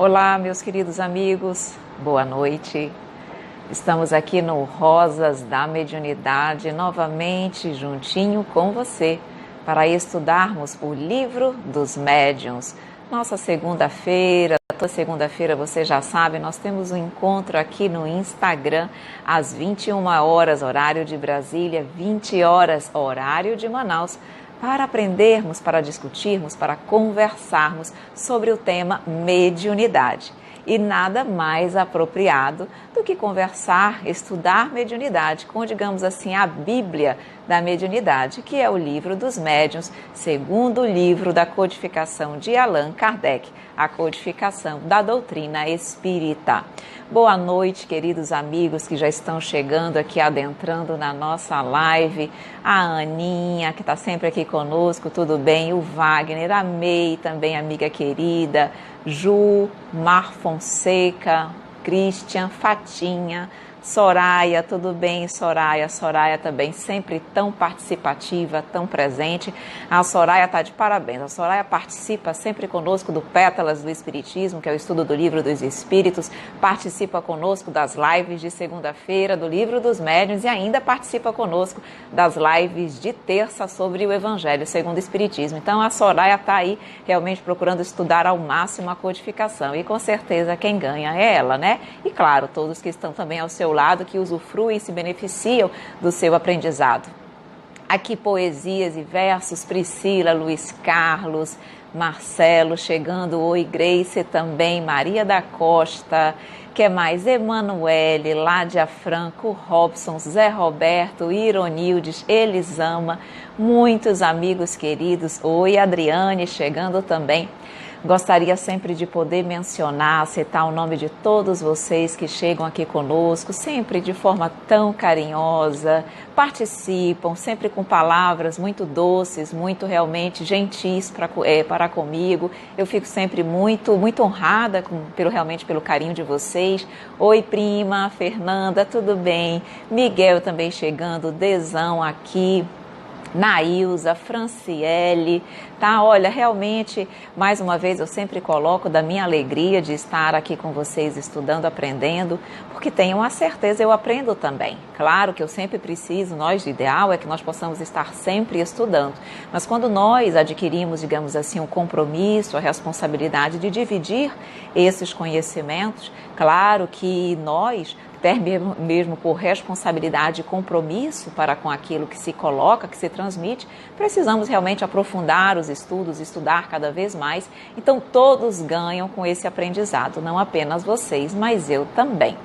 Olá, meus queridos amigos, boa noite. Estamos aqui no Rosas da Mediunidade, novamente juntinho com você, para estudarmos o Livro dos Médiuns. Nossa segunda-feira, toda segunda-feira você já sabe, nós temos um encontro aqui no Instagram, às 21 horas, horário de Brasília, 20 horas, horário de Manaus, para aprendermos, para discutirmos, para conversarmos sobre o tema mediunidade. E nada mais apropriado do que conversar, estudar mediunidade com, digamos assim, a Bíblia da mediunidade, que é o Livro dos Médiuns, segundo livro da codificação de Allan Kardec, a codificação da doutrina espírita. Boa noite, queridos amigos que já estão chegando aqui, adentrando na nossa live. A Aninha, que está sempre aqui conosco, tudo bem? O Wagner, a May, também amiga querida, Ju, Mar Fonseca, Christian, Fatinha, Soraya, tudo bem, Soraya? Soraya também sempre tão participativa, tão presente. A Soraya está de parabéns. A Soraya participa sempre conosco do Pétalas do Espiritismo, que é o estudo do Livro dos Espíritos, participa conosco das lives de segunda-feira do Livro dos Médiuns e ainda participa conosco das lives de terça sobre o Evangelho segundo o Espiritismo. Então a Soraya está aí realmente procurando estudar ao máximo a codificação e com certeza quem ganha é ela, né? E claro, todos que estão também ao seu lado, que usufruem e se beneficiam do seu aprendizado. Aqui poesias e versos, Priscila, Luiz Carlos, Marcelo chegando, oi Grace também, Maria da Costa, que mais? Emanuele, Ládia Franco, Robson, Zé Roberto, Ironildes, Elisama, muitos amigos queridos, oi Adriane chegando também. Gostaria sempre de poder mencionar, citar o nome de todos vocês que chegam aqui conosco, sempre de forma tão carinhosa, participam, sempre com palavras muito doces, muito realmente gentis para comigo. Eu fico sempre muito honrada realmente pelo carinho de vocês. Oi, prima, Fernanda, tudo bem? Miguel também chegando, Dezão aqui. Nailza, Franciele, tá? Olha, realmente, mais uma vez, eu sempre coloco da minha alegria de estar aqui com vocês estudando, aprendendo, porque tenham a certeza, eu aprendo também. Claro que eu sempre preciso, o ideal é que nós possamos estar sempre estudando, mas quando nós adquirimos, digamos assim, um compromisso, a responsabilidade de dividir esses conhecimentos, claro que nós, até mesmo por responsabilidade e compromisso para com aquilo que se coloca, que se transmite, precisamos realmente aprofundar os estudos, estudar cada vez mais. Então todos ganham com esse aprendizado, não apenas vocês, mas eu também.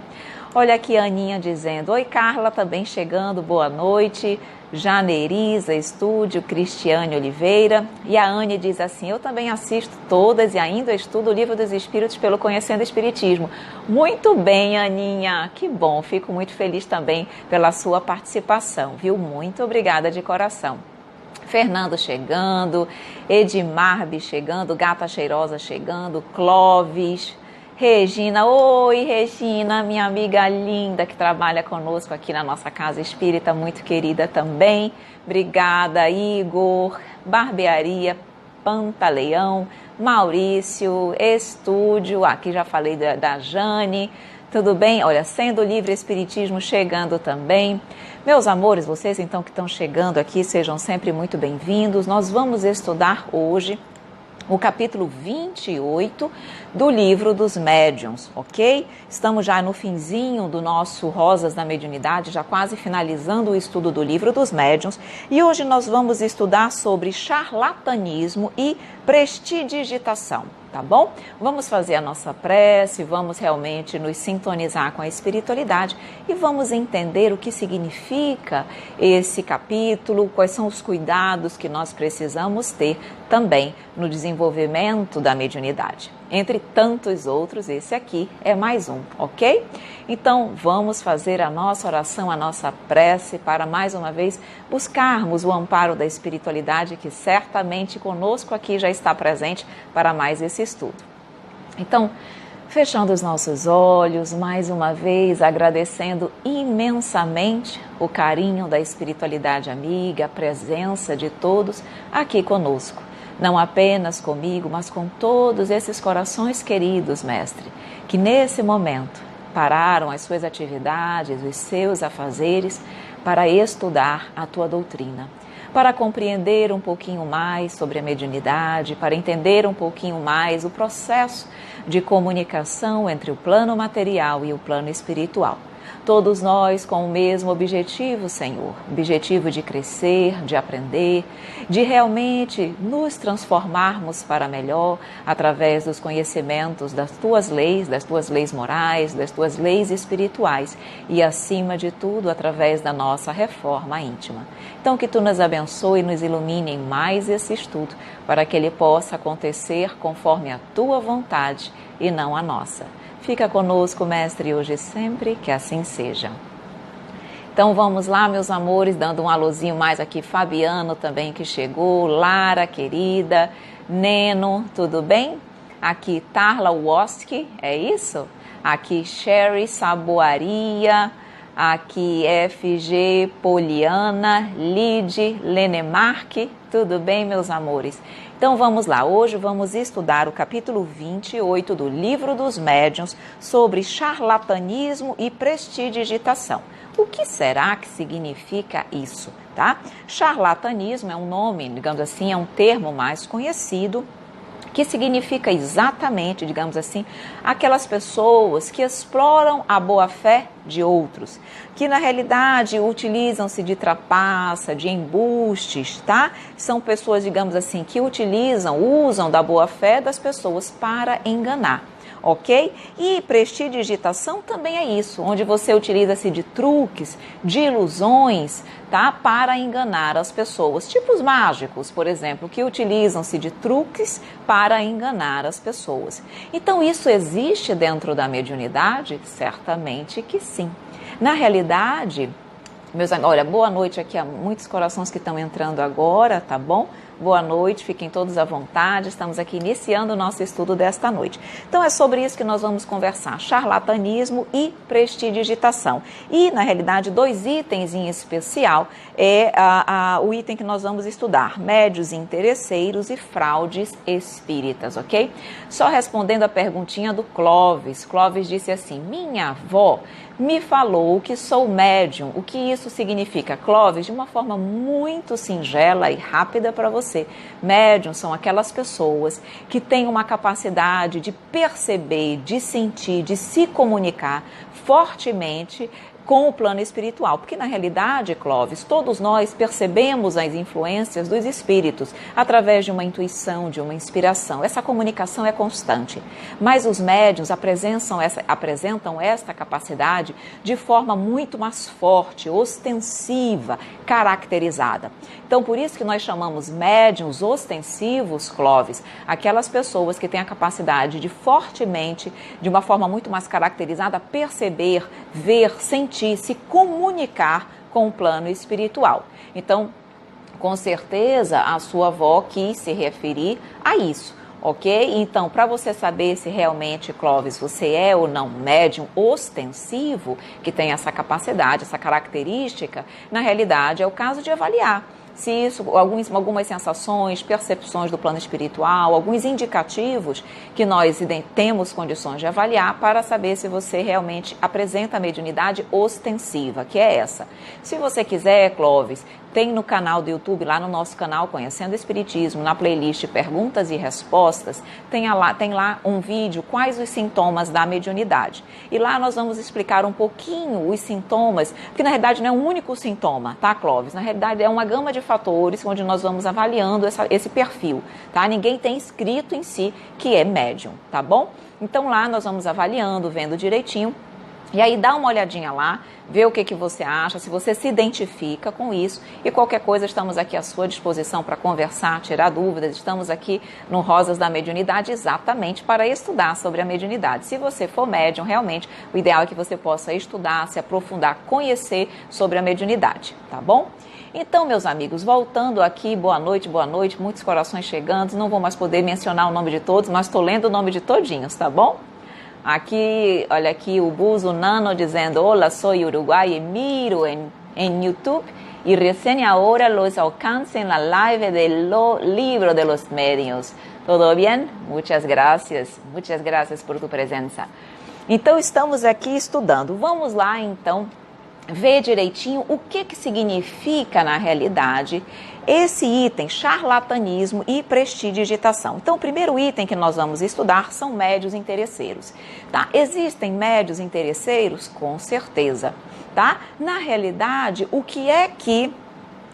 Olha aqui a Aninha dizendo, oi Carla, também chegando, boa noite. Janeiriza, Estúdio, Cristiane Oliveira. E a Anne diz assim, eu também assisto todas e ainda estudo o Livro dos Espíritos pelo Conhecendo o Espiritismo. Muito bem, Aninha, que bom, fico muito feliz também pela sua participação, viu? Muito obrigada de coração. Fernando chegando, Edmarbe chegando, Gata Cheirosa chegando, Clóvis, Regina, oi Regina, minha amiga linda que trabalha conosco aqui na nossa casa espírita, muito querida também. Obrigada, Igor, Barbearia, Pantaleão, Maurício, Estúdio, aqui já falei da Jane, tudo bem? Olha, Sendo Livre Espiritismo chegando também. Meus amores, vocês então que estão chegando aqui, sejam sempre muito bem-vindos. Nós vamos estudar hoje o capítulo 28 do Livro dos Médiuns, ok? Estamos já no finzinho do nosso Rosas da Mediunidade, já quase finalizando o estudo do Livro dos Médiuns, e hoje nós vamos estudar sobre charlatanismo e prestidigitação, tá bom? Vamos fazer a nossa prece, vamos realmente nos sintonizar com a espiritualidade e vamos entender o que significa esse capítulo, quais são os cuidados que nós precisamos ter também no desenvolvimento da mediunidade. Entre tantos outros, esse aqui é mais um, ok? Então, vamos fazer a nossa oração, a nossa prece para, mais uma vez, buscarmos o amparo da espiritualidade que certamente conosco aqui já está presente para mais esse estudo. Então, fechando os nossos olhos, mais uma vez agradecendo imensamente o carinho da espiritualidade amiga, a presença de todos aqui conosco. não apenas comigo, mas com todos esses corações queridos, Mestre, que nesse momento pararam as suas atividades, os seus afazeres, para estudar a Tua doutrina, para compreender um pouquinho mais sobre a mediunidade, para entender um pouquinho mais o processo de comunicação entre o plano material e o plano espiritual. Todos nós com o mesmo objetivo, Senhor, objetivo de crescer, de aprender, de realmente nos transformarmos para melhor através dos conhecimentos das Tuas leis morais, das Tuas leis espirituais e, acima de tudo, através da nossa reforma íntima. Então, que Tu nos abençoe e nos ilumine em mais esse estudo, para que ele possa acontecer conforme a Tua vontade e não a nossa. Fica conosco, Mestre, hoje e sempre, que assim seja. Então vamos lá, meus amores, dando um alôzinho mais aqui, Fabiano também que chegou, Lara, querida, Neno, tudo bem? Aqui Tarla Woski, é isso? Aqui Sherry Saboaria, aqui FG Poliana, Lide, Lenemark, tudo bem, meus amores? Então vamos lá, hoje vamos estudar o capítulo 28 do Livro dos Médiuns sobre charlatanismo e prestidigitação. O que será que significa isso, tá? Charlatanismo é um nome, digamos assim, é um termo mais conhecido, que significa exatamente, digamos assim, aquelas pessoas que exploram a boa-fé de outros, que na realidade utilizam-se de trapaça, de embustes, tá? São pessoas, digamos assim, que usam da boa-fé das pessoas para enganar. Ok? E prestidigitação também é isso, onde você utiliza-se de truques, de ilusões, tá? Para enganar as pessoas. Tipos mágicos, por exemplo, que utilizam-se de truques para enganar as pessoas. Então, isso existe dentro da mediunidade? Certamente que sim. Na realidade, olha, boa noite aqui a muitos corações que estão entrando agora, tá bom? Boa noite, fiquem todos à vontade, estamos aqui iniciando o nosso estudo desta noite. Então é sobre isso que nós vamos conversar, charlatanismo e prestidigitação. E, na realidade, 2 itens em especial é o item que nós vamos estudar, médios interesseiros e fraudes espíritas, ok? Só respondendo a perguntinha do Clóvis. Clóvis disse assim, minha avó me falou que sou médium. O que isso significa, Clóvis? De uma forma muito singela e rápida para você. Médium são aquelas pessoas que têm uma capacidade de perceber, de sentir, de se comunicar fortemente com o plano espiritual, porque na realidade, Clóvis, todos nós percebemos as influências dos espíritos através de uma intuição, de uma inspiração. Essa comunicação é constante, mas os médiuns apresentam esta capacidade de forma muito mais forte, ostensiva, caracterizada. Então, por isso que nós chamamos médiuns ostensivos, Clóvis, aquelas pessoas que têm a capacidade de fortemente, de uma forma muito mais caracterizada, perceber, ver, sentir, se comunicar com o plano espiritual. Então, com certeza, a sua avó quis se referir a isso, ok? Então, para você saber se realmente, Clóvis, você é ou não médium ostensivo, que tem essa capacidade, essa característica, na realidade é o caso de avaliar se isso, algumas sensações, percepções do plano espiritual, alguns indicativos que nós temos condições de avaliar para saber se você realmente apresenta a mediunidade ostensiva, que é essa. Se você quiser, Clóvis, tem no canal do YouTube, lá no nosso canal Conhecendo o Espiritismo, na playlist Perguntas e Respostas, tem lá um vídeo, quais os sintomas da mediunidade. E lá nós vamos explicar um pouquinho os sintomas, porque na realidade não é um único sintoma, tá, Clóvis? Na realidade é uma gama de fatores onde nós vamos avaliando esse perfil, tá? Ninguém tem escrito em si que é médium, tá bom? Então lá nós vamos avaliando, vendo direitinho. E aí dá uma olhadinha lá, vê o que você acha, se você se identifica com isso e qualquer coisa estamos aqui à sua disposição para conversar, tirar dúvidas, estamos aqui no Rosas da Mediunidade exatamente para estudar sobre a mediunidade. Se você for médium, realmente o ideal é que você possa estudar, se aprofundar, conhecer sobre a mediunidade, tá bom? Então, meus amigos, voltando aqui, boa noite, muitos corações chegando, não vou mais poder mencionar o nome de todos, mas estou lendo o nome de todinhos, tá bom? Aqui, olha aqui o Buzo Nano dizendo, olá, sou Uruguai e miro em YouTube y recién ahora los alcancé en la live del libro de los medios. ¿Todo bien? Muchas gracias por tu presença. Então, estamos aqui estudando. Vamos lá, então, ver direitinho o que significa, na realidade, esse item, charlatanismo e prestidigitação. Então, o primeiro item que nós vamos estudar são médios interesseiros. Tá? Existem médios interesseiros? Com certeza. Tá? Na realidade, o que é que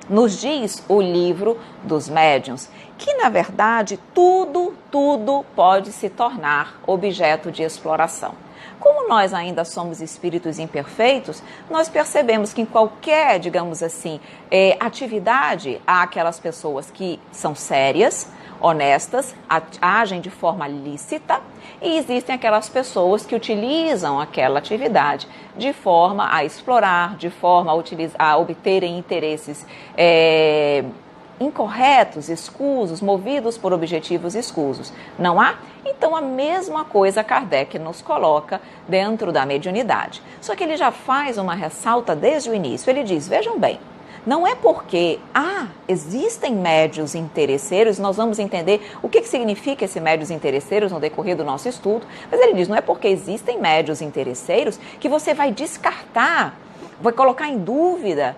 nos diz o livro dos médiuns? Que, na verdade, tudo pode se tornar objeto de exploração. Como nós ainda somos espíritos imperfeitos, nós percebemos que em qualquer, digamos assim, atividade, há aquelas pessoas que são sérias, honestas, agem de forma lícita, e existem aquelas pessoas que utilizam aquela atividade de forma a explorar, de forma a obterem interesses incorretos, escusos, movidos por objetivos escusos. Não há? Então, a mesma coisa Kardec nos coloca dentro da mediunidade. Só que ele já faz uma ressalta desde o início. Ele diz, vejam bem, não é porque existem médios interesseiros, nós vamos entender o que significa esse médios interesseiros no decorrer do nosso estudo, mas ele diz, não é porque existem médios interesseiros que você vai descartar, vai colocar em dúvida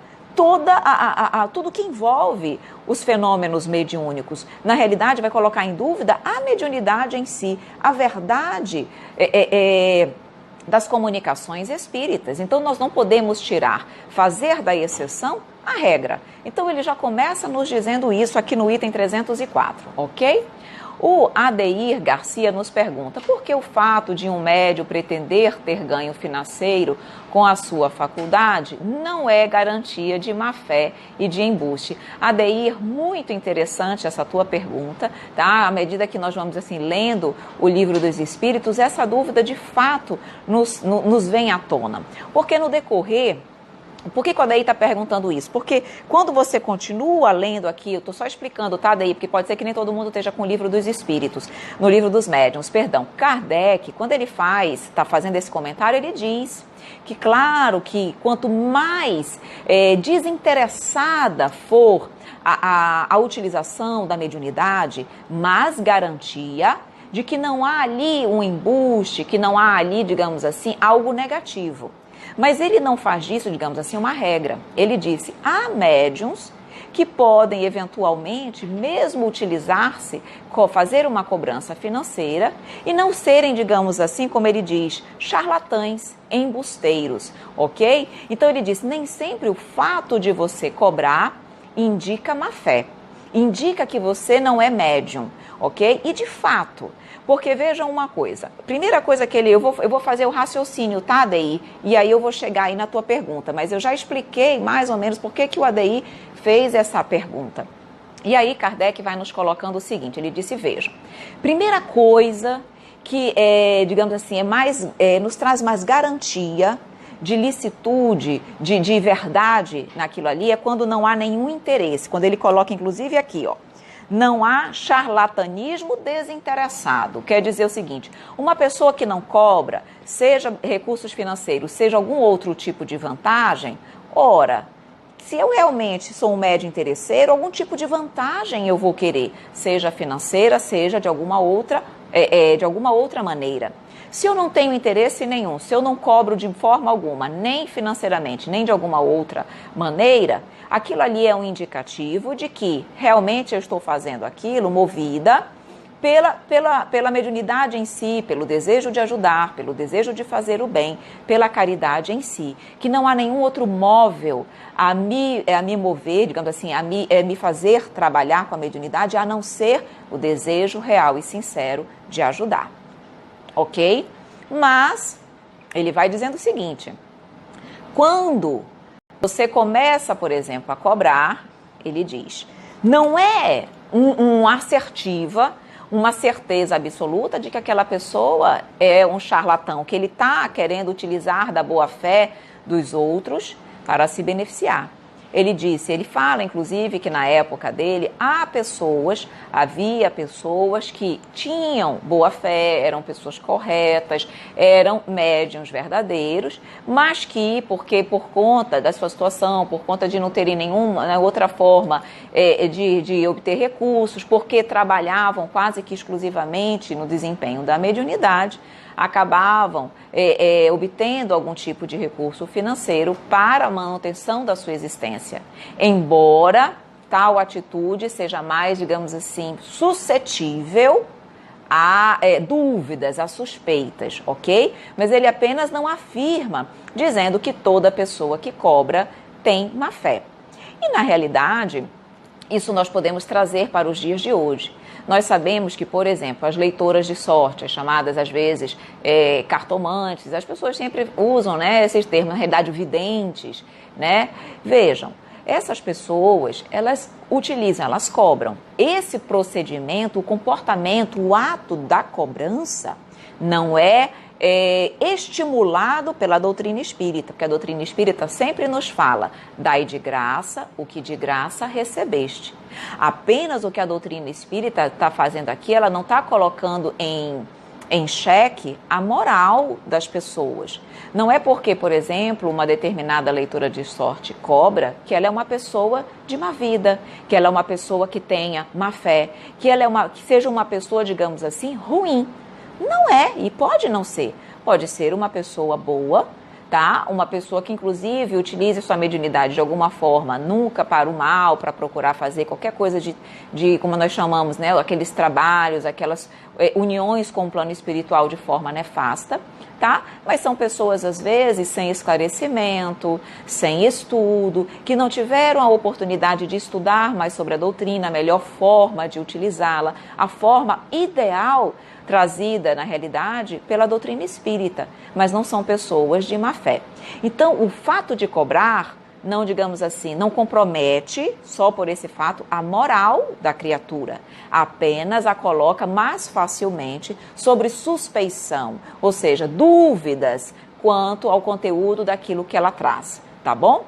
tudo que envolve os fenômenos mediúnicos. Na realidade, vai colocar em dúvida a mediunidade em si, a verdade das comunicações espíritas. Então, nós não podemos fazer da exceção a regra. Então, ele já começa nos dizendo isso aqui no item 304, ok? O Adeir Garcia nos pergunta, por que o fato de um médium pretender ter ganho financeiro com a sua faculdade não é garantia de má-fé e de embuste? Adeir, muito interessante essa tua pergunta, tá? À medida que nós vamos assim lendo o Livro dos Espíritos, essa dúvida de fato nos vem à tona. Porque no decorrer... Por que o Adeir está perguntando isso? Porque quando você continua lendo aqui, eu estou só explicando, tá, Adeir? Porque pode ser que nem todo mundo esteja com o Livro dos Espíritos, no Livro dos Médiuns, perdão. Kardec, quando ele está fazendo esse comentário, ele diz que, claro, que quanto mais desinteressada for a utilização da mediunidade, mais garantia de que não há ali um embuste, que não há ali, digamos assim, algo negativo. Mas ele não faz disso, digamos assim, uma regra. Ele disse, há médiuns que podem eventualmente mesmo utilizar-se, fazer uma cobrança financeira e não serem, digamos assim, como ele diz, charlatães, embusteiros, ok? Então ele diz, nem sempre o fato de você cobrar indica má fé, indica que você não é médium, ok? E de fato... Porque vejam uma coisa, primeira coisa que eu vou fazer o raciocínio, tá, Adeir? E aí eu vou chegar aí na tua pergunta, mas eu já expliquei mais ou menos por que o Adeir fez essa pergunta. E aí Kardec vai nos colocando o seguinte, ele disse, vejam, primeira coisa que, digamos assim, nos traz mais garantia de licitude, de verdade naquilo ali, é quando não há nenhum interesse, quando ele coloca inclusive aqui, ó, não há charlatanismo desinteressado. Quer dizer o seguinte, uma pessoa que não cobra, seja recursos financeiros, seja algum outro tipo de vantagem, ora, se eu realmente sou um médium interesseiro, algum tipo de vantagem eu vou querer, seja financeira, seja de alguma outra maneira. Se eu não tenho interesse nenhum, se eu não cobro de forma alguma, nem financeiramente, nem de alguma outra maneira, aquilo ali é um indicativo de que realmente eu estou fazendo aquilo movida pela mediunidade em si, pelo desejo de ajudar, pelo desejo de fazer o bem, pela caridade em si, que não há nenhum outro móvel a me mover, digamos assim, me fazer trabalhar com a mediunidade, a não ser o desejo real e sincero de ajudar. Ok? Mas ele vai dizendo o seguinte, quando você começa, por exemplo, a cobrar, ele diz, não é uma assertiva, uma certeza absoluta de que aquela pessoa é um charlatão, que ele está querendo utilizar da boa-fé dos outros para se beneficiar. ele fala inclusive que na época dele havia pessoas que tinham boa fé, eram pessoas corretas, eram médiuns verdadeiros, mas que, porque por conta da sua situação, por conta de não terem nenhuma outra forma de obter recursos, porque trabalhavam quase que exclusivamente no desempenho da mediunidade, acabavam obtendo algum tipo de recurso financeiro para a manutenção da sua existência. Embora tal atitude seja mais, digamos assim, suscetível a dúvidas, a suspeitas, ok? Mas ele apenas não afirma, dizendo que toda pessoa que cobra tem má fé. E na realidade, isso nós podemos trazer para os dias de hoje. Nós sabemos que, por exemplo, as leitoras de sorte, as chamadas às vezes cartomantes, as pessoas sempre usam, né, esses termos, na realidade, videntes, né? Vejam, essas pessoas, elas utilizam, elas cobram. Esse procedimento, o comportamento, o ato da cobrança não é estimulado pela doutrina espírita, porque a doutrina espírita sempre nos fala: dai de graça o que de graça recebeste. Apenas o que a doutrina espírita está fazendo aqui, ela não está colocando em xeque a moral das pessoas. Não é porque, por exemplo, uma determinada leitora de sorte cobra que ela é uma pessoa de má vida, que ela é uma pessoa que tenha má fé, que seja uma pessoa, digamos assim, ruim. Não é, e pode não ser. Pode ser uma pessoa boa, tá? Uma pessoa que, inclusive, utilize sua mediunidade de alguma forma, nunca para o mal, para procurar fazer qualquer coisa de como nós chamamos, né? Aqueles trabalhos, aquelas uniões com o plano espiritual de forma nefasta, tá? Mas são pessoas, às vezes, sem esclarecimento, sem estudo, que não tiveram a oportunidade de estudar mais sobre a doutrina, a melhor forma de utilizá-la, a forma ideal trazida, na realidade, pela doutrina espírita, mas não são pessoas de má fé. Então, o fato de cobrar, não, digamos assim, não compromete, só por esse fato, a moral da criatura, apenas a coloca mais facilmente sobre suspeição, ou seja, dúvidas quanto ao conteúdo daquilo que ela traz, tá bom?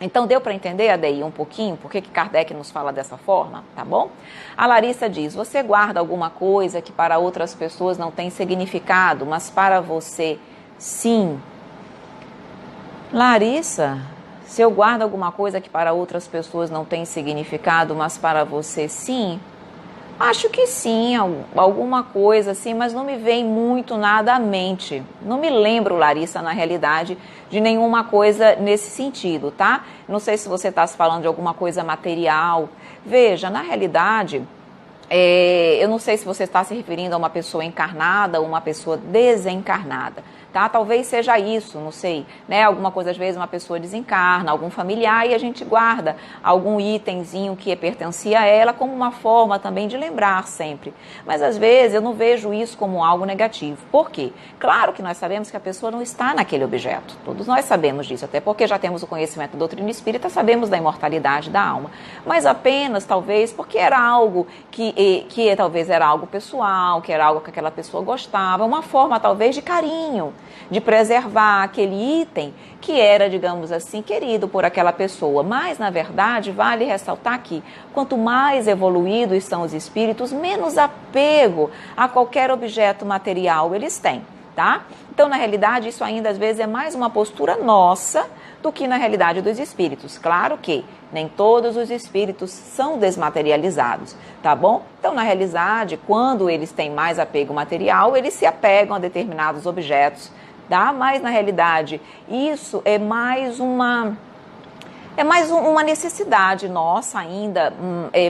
Então, deu para entender, Adei, um pouquinho por que Kardec nos fala dessa forma, tá bom? A Larissa diz: você guarda alguma coisa que para outras pessoas não tem significado, mas para você, sim. Larissa, se eu guardo alguma coisa que para outras pessoas não tem significado, mas para você, sim, acho que sim, alguma coisa assim, mas não me vem muito nada à mente. Não me lembro, Larissa, na realidade, de nenhuma coisa nesse sentido, tá? Não sei se você está se falando de alguma coisa material. Veja, na realidade, eu não sei se você está se referindo a uma pessoa encarnada ou uma pessoa desencarnada. Tá? Talvez seja isso, não sei, né? Alguma coisa, às vezes, uma pessoa desencarna, algum familiar, e a gente guarda algum itemzinho que pertencia a ela como uma forma também de lembrar sempre. Mas, às vezes, eu não vejo isso como algo negativo. Por quê? Claro que nós sabemos que a pessoa não está naquele objeto. Todos nós sabemos disso, até porque já temos o conhecimento da doutrina espírita, sabemos da imortalidade da alma. Mas apenas, talvez, porque era algo que talvez era algo pessoal, que era algo que aquela pessoa gostava, uma forma, talvez, de carinho, de preservar aquele item que era, digamos assim, querido por aquela pessoa. Mas, na verdade, vale ressaltar que quanto mais evoluídos são os espíritos, menos apego a qualquer objeto material eles têm, tá? Então, na realidade, isso ainda às vezes é mais uma postura nossa do que na realidade dos espíritos. Claro que nem todos os espíritos são desmaterializados, tá bom? Então, na realidade, quando eles têm mais apego material, eles se apegam a determinados objetos, tá? Mas, na realidade, isso é mais uma necessidade nossa ainda,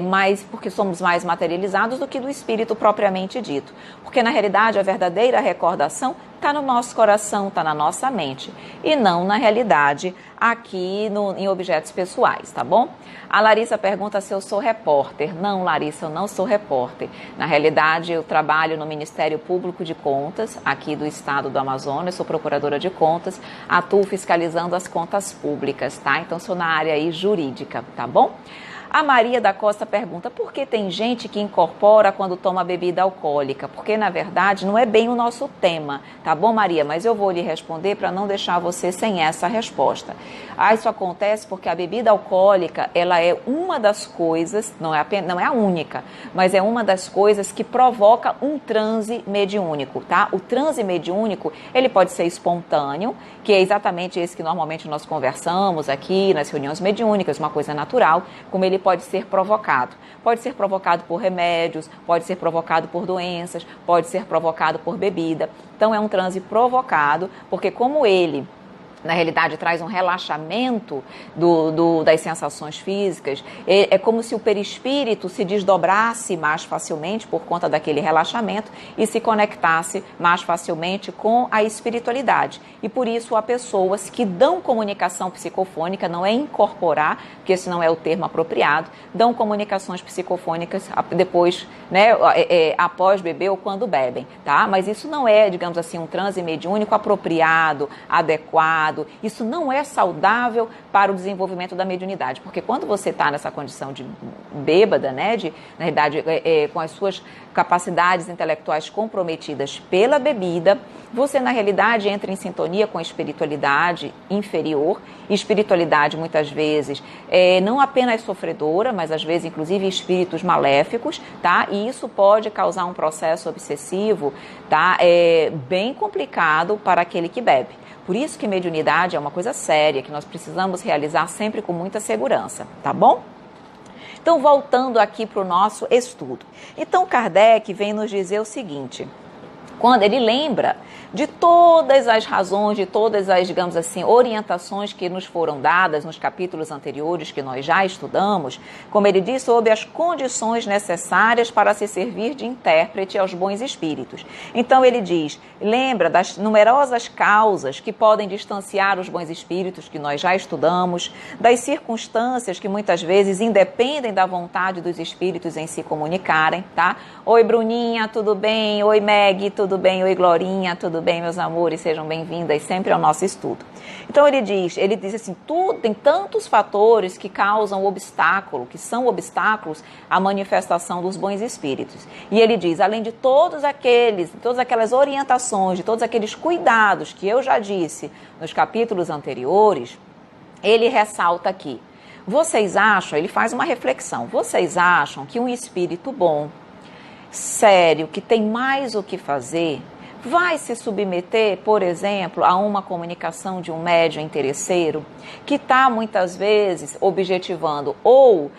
mais porque somos mais materializados do que do espírito propriamente dito. Porque, na realidade, a verdadeira recordação está no nosso coração, está na nossa mente, e não, na realidade, aqui em objetos pessoais, tá bom? A Larissa pergunta se eu sou repórter. Não, Larissa, eu não sou repórter. Na realidade, eu trabalho no Ministério Público de Contas, aqui do estado do Amazonas, sou procuradora de contas, atuo fiscalizando as contas públicas, tá? Então, sou na área aí jurídica, tá bom? A Maria da Costa pergunta, por que tem gente que incorpora quando toma bebida alcoólica? Porque, na verdade, não é bem o nosso tema, tá bom, Maria? Mas eu vou lhe responder para não deixar você sem essa resposta. Isso acontece porque a bebida alcoólica, ela é uma das coisas, não é a única, mas é uma das coisas que provoca um transe mediúnico, tá? O transe mediúnico, ele pode ser espontâneo, que é exatamente esse que normalmente nós conversamos aqui nas reuniões mediúnicas, uma coisa natural, como ele pode ser provocado. Pode ser provocado por remédios, pode ser provocado por doenças, pode ser provocado por bebida. Então é um transe provocado, porque como ele, na realidade, traz um relaxamento das sensações físicas, é como se o perispírito se desdobrasse mais facilmente por conta daquele relaxamento e se conectasse mais facilmente com a espiritualidade. E por isso há pessoas que dão comunicação psicofônica, não é incorporar, porque esse não é o termo apropriado, dão comunicações psicofônicas depois, né, após beber ou quando bebem, tá? Mas isso não é, digamos assim, um transe mediúnico apropriado, adequado. Isso não é saudável para o desenvolvimento da mediunidade, porque quando você está nessa condição de bêbada, né, na realidade, com as suas capacidades intelectuais comprometidas pela bebida, você na realidade entra em sintonia com a espiritualidade inferior, e espiritualidade muitas vezes não apenas sofredora, mas às vezes inclusive espíritos maléficos, tá? E isso pode causar um processo obsessivo, tá? Bem complicado para aquele que bebe. Por isso que mediunidade é uma coisa séria, que nós precisamos realizar sempre com muita segurança, tá bom? Então, voltando aqui para o nosso estudo. Então, Kardec vem nos dizer o seguinte, quando ele lembra de todas as razões, de todas as, digamos assim, orientações que nos foram dadas nos capítulos anteriores que nós já estudamos, como ele diz, sobre as condições necessárias para se servir de intérprete aos bons espíritos. Então ele diz, lembra das numerosas causas que podem distanciar os bons espíritos que nós já estudamos, das circunstâncias que muitas vezes independem da vontade dos espíritos em se comunicarem, tá? Oi, Bruninha, tudo bem? Oi, Meg, tudo bem? Oi, Glorinha, tudo bem, meus amores? Sejam bem-vindas sempre ao nosso estudo. Então ele diz assim, tem tantos fatores que causam obstáculo, que são obstáculos à manifestação dos bons espíritos. E ele diz, além de todas aquelas orientações, de todos aqueles cuidados que eu já disse nos capítulos anteriores, ele ressalta aqui, ele faz uma reflexão, vocês acham que um espírito bom, sério, que tem mais o que fazer, vai se submeter, por exemplo, a uma comunicação de um médium interesseiro que está muitas vezes objetivando ou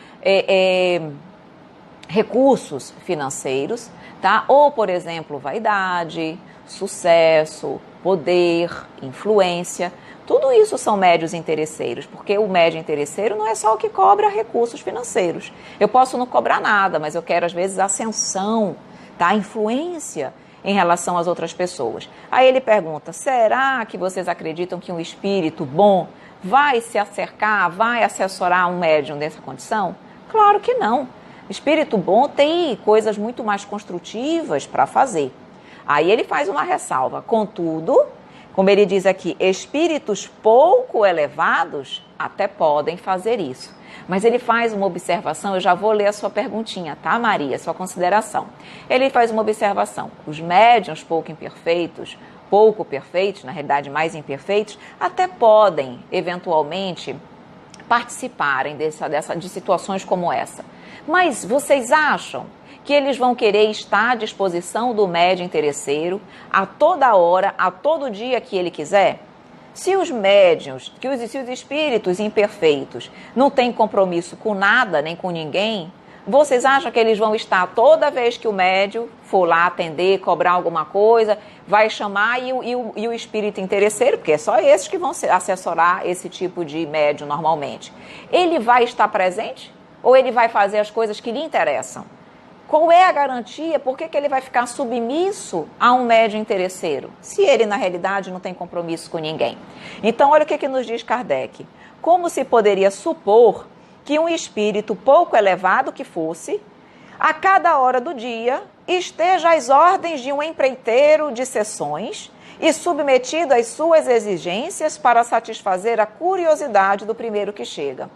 recursos financeiros, tá? Ou, por exemplo, vaidade, sucesso, poder, influência. Tudo isso são médios interesseiros, porque o médio interesseiro não é só o que cobra recursos financeiros. Eu posso não cobrar nada, mas eu quero, às vezes, ascensão, tá? Influência em relação às outras pessoas. Aí ele pergunta, será que vocês acreditam que um espírito bom vai se acercar, vai assessorar um médium dessa condição? Claro que não. Espírito bom tem coisas muito mais construtivas para fazer. Aí ele faz uma ressalva, contudo, como ele diz aqui, espíritos pouco elevados até podem fazer isso. Mas ele faz uma observação, eu já vou ler a sua perguntinha, tá, Maria? Sua consideração. Ele faz uma observação. Os médiuns pouco perfeitos, na realidade mais imperfeitos, até podem, eventualmente, participarem de situações como essa. Mas vocês acham que eles vão querer estar à disposição do médium interesseiro a toda hora, a todo dia que ele quiser? Se os médiuns, se os espíritos imperfeitos não têm compromisso com nada, nem com ninguém, vocês acham que eles vão estar toda vez que o médium for lá atender, cobrar alguma coisa, vai chamar e o espírito interesseiro, porque é só esses que vão assessorar esse tipo de médium normalmente, ele vai estar presente ou ele vai fazer as coisas que lhe interessam? Qual é a garantia? Por que ele vai ficar submisso a um médium interesseiro, se ele, na realidade, não tem compromisso com ninguém? Então, olha o que nos diz Kardec. Como se poderia supor que um espírito pouco elevado que fosse, a cada hora do dia, esteja às ordens de um empreiteiro de sessões e submetido às suas exigências para satisfazer a curiosidade do primeiro que chega?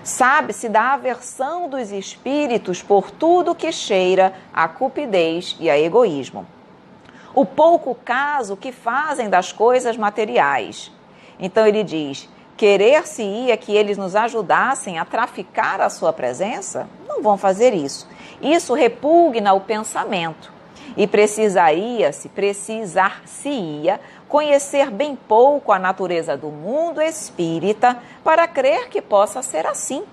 Sabe-se da aversão dos espíritos por tudo que cheira a cupidez e a egoísmo. O pouco caso que fazem das coisas materiais. Então ele diz, querer-se-ia que eles nos ajudassem a traficar a sua presença? Não vão fazer isso. Isso repugna o pensamento. E precisar-se-ia conhecer bem pouco a natureza do mundo espírita para crer que possa ser assim.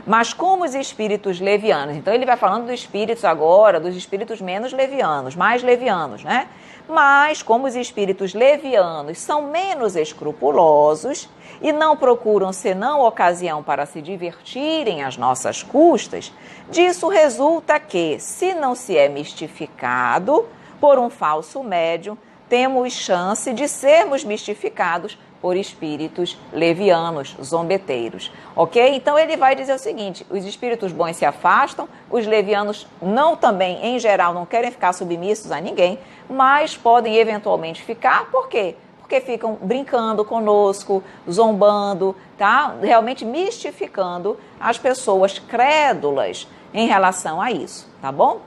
Mas como os espíritos levianos, então ele vai falando dos espíritos agora, dos espíritos menos levianos, mais levianos, né? Mas como os espíritos levianos são menos escrupulosos e não procuram senão ocasião para se divertirem às nossas custas, disso resulta que, se não se é mistificado por um falso médium, temos chance de sermos mistificados por espíritos levianos, zombeteiros, ok? Então ele vai dizer o seguinte, os espíritos bons se afastam, os levianos não também, em geral, não querem ficar submissos a ninguém, mas podem eventualmente ficar, por quê? Porque ficam brincando conosco, zombando, tá? Realmente mistificando as pessoas crédulas em relação a isso, tá bom?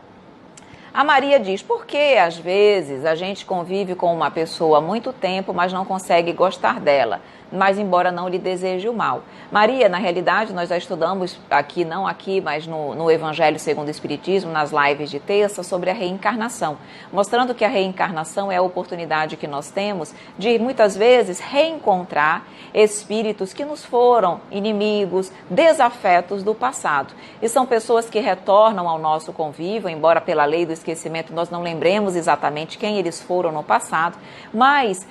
A Maria diz, por que às vezes a gente convive com uma pessoa há muito tempo, mas não consegue gostar dela, mas embora não lhe deseje o mal? Maria, na realidade, nós já estudamos aqui, não aqui, mas no Evangelho segundo o Espiritismo, nas lives de terça, sobre a reencarnação, mostrando que a reencarnação é a oportunidade que nós temos de, muitas vezes, reencontrar espíritos que nos foram inimigos, desafetos do passado. E são pessoas que retornam ao nosso convívio, embora pela lei do esquecimento nós não lembremos exatamente quem eles foram no passado, mas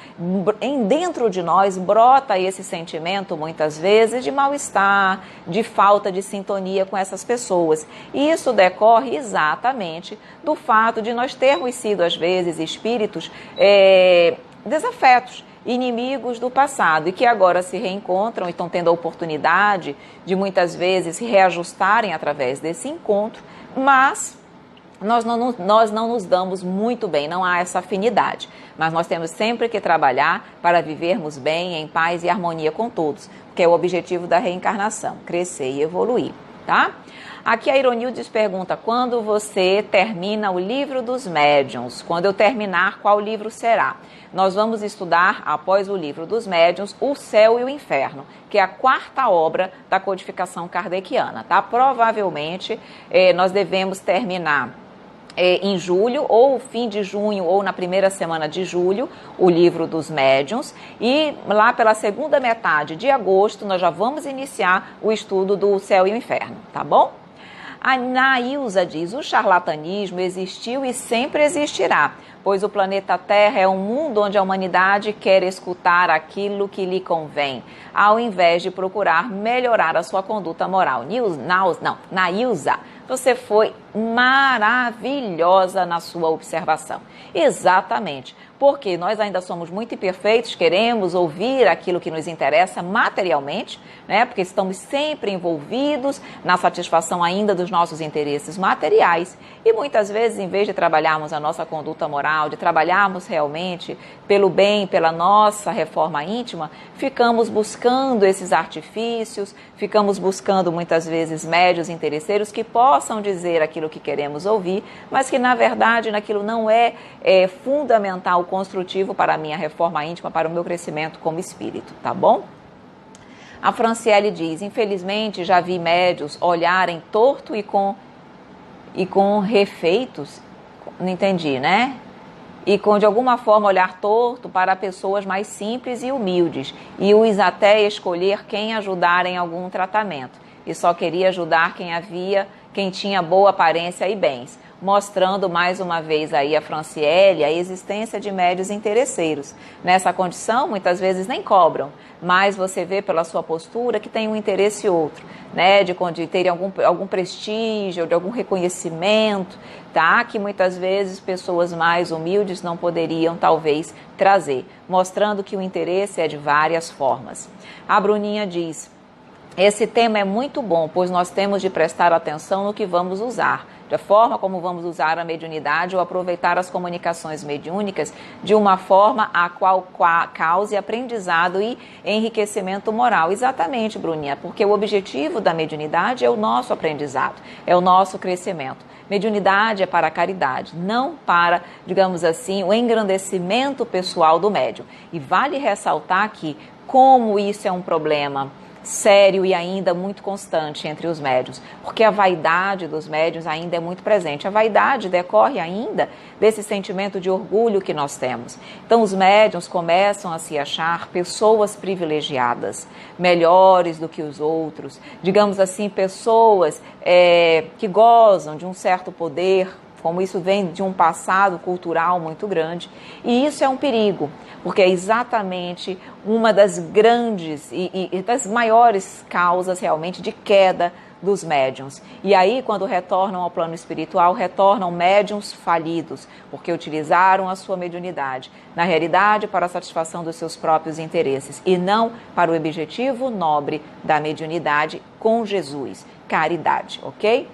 dentro de nós brota esse sentimento, muitas vezes, de mal-estar, de falta de sintonia com essas pessoas. E isso decorre exatamente do fato de nós termos sido, às vezes, espíritos desafetos, inimigos do passado e que agora se reencontram e estão tendo a oportunidade de muitas vezes se reajustarem através desse encontro, mas nós não nos damos muito bem, não há essa afinidade, mas nós temos sempre que trabalhar para vivermos bem, em paz e harmonia com todos, que é o objetivo da reencarnação, crescer e evoluir, tá? Aqui a Ironildes pergunta, quando você termina o livro dos médiuns? Quando eu terminar, qual livro será? Nós vamos estudar, após o livro dos médiuns, O Céu e o Inferno, que é a quarta obra da codificação kardeciana, tá? Provavelmente nós devemos terminar em julho, ou fim de junho, ou na primeira semana de julho, o livro dos médiuns, e lá pela segunda metade de agosto nós já vamos iniciar o estudo do Céu e o Inferno, tá bom? A Nailza diz, o charlatanismo existiu e sempre existirá, pois o planeta Terra é um mundo onde a humanidade quer escutar aquilo que lhe convém, ao invés de procurar melhorar a sua conduta moral. Nailza, você foi maravilhosa na sua observação. Exatamente, porque nós ainda somos muito imperfeitos, queremos ouvir aquilo que nos interessa materialmente, né? Porque estamos sempre envolvidos na satisfação ainda dos nossos interesses materiais e muitas vezes, em vez de trabalharmos a nossa conduta moral, de trabalharmos realmente pelo bem, pela nossa reforma íntima, ficamos buscando esses artifícios, ficamos buscando muitas vezes médios interesseiros que possam dizer aquilo que queremos ouvir, mas que na verdade naquilo não é fundamental, construtivo para a minha reforma íntima, para o meu crescimento como espírito, tá bom? A Franciele diz, infelizmente já vi médios olharem torto e com refeitos, não entendi, né? E com de alguma forma olhar torto para pessoas mais simples e humildes e os até escolher quem ajudar em algum tratamento. E só queria ajudar quem tinha boa aparência e bens, mostrando mais uma vez aí a Franciele a existência de médios interesseiros. Nessa condição, muitas vezes nem cobram, mas você vê pela sua postura que tem um interesse outro, né, de ter algum prestígio, de algum reconhecimento, tá, que muitas vezes pessoas mais humildes não poderiam talvez trazer, mostrando que o interesse é de várias formas. A Bruninha diz, esse tema é muito bom, pois nós temos de prestar atenção no que vamos usar. da forma como vamos usar a mediunidade ou aproveitar as comunicações mediúnicas de uma forma a qual cause aprendizado e enriquecimento moral. Exatamente, Bruninha, porque o objetivo da mediunidade é o nosso aprendizado, é o nosso crescimento. Mediunidade é para a caridade, não para, digamos assim, o engrandecimento pessoal do médium. E vale ressaltar que, como isso é um problema sério e ainda muito constante entre os médiuns, porque a vaidade dos médiuns ainda é muito presente. A vaidade decorre ainda desse sentimento de orgulho que nós temos. Então os médiuns começam a se achar pessoas privilegiadas, melhores do que os outros, digamos assim, pessoas que gozam de um certo poder, como isso vem de um passado cultural muito grande, e isso é um perigo, porque é exatamente uma das grandes e das maiores causas realmente de queda dos médiuns. E aí, quando retornam ao plano espiritual, retornam médiuns falidos, porque utilizaram a sua mediunidade, na realidade, para a satisfação dos seus próprios interesses, e não para o objetivo nobre da mediunidade com Jesus, caridade, ok?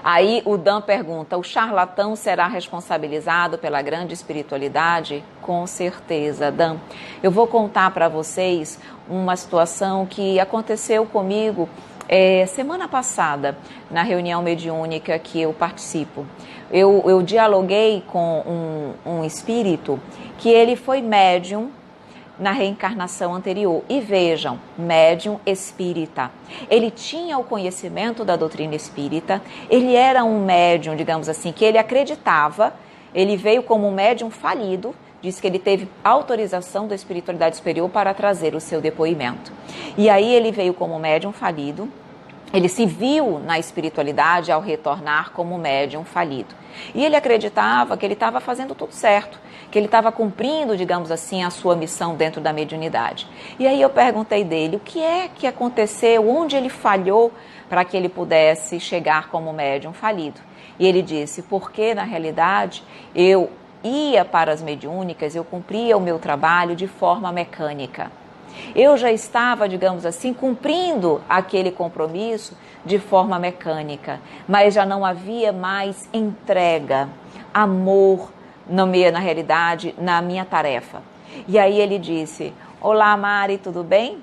Aí o Dan pergunta, o charlatão será responsabilizado pela grande espiritualidade? Com certeza, Dan. Eu vou contar para vocês uma situação que aconteceu comigo semana passada, na reunião mediúnica que eu participo. Eu dialoguei com um espírito que ele foi médium na reencarnação anterior. E vejam, médium espírita. Ele tinha o conhecimento da doutrina espírita, ele era um médium, digamos assim, que ele acreditava, ele veio como um médium falido, disse que ele teve autorização da espiritualidade superior para trazer o seu depoimento. E aí ele veio como médium falido, ele se viu na espiritualidade ao retornar como médium falido. E ele acreditava que ele estava fazendo tudo certo, que ele estava cumprindo, digamos assim, a sua missão dentro da mediunidade. E aí eu perguntei dele o que é que aconteceu, onde ele falhou para que ele pudesse chegar como médium falido. E ele disse, porque na realidade eu ia para as mediúnicas, eu cumpria o meu trabalho de forma mecânica. Eu já estava, digamos assim, cumprindo aquele compromisso de forma mecânica, mas já não havia mais entrega, amor, na realidade, na minha tarefa. E aí ele disse, olá Mari, tudo bem?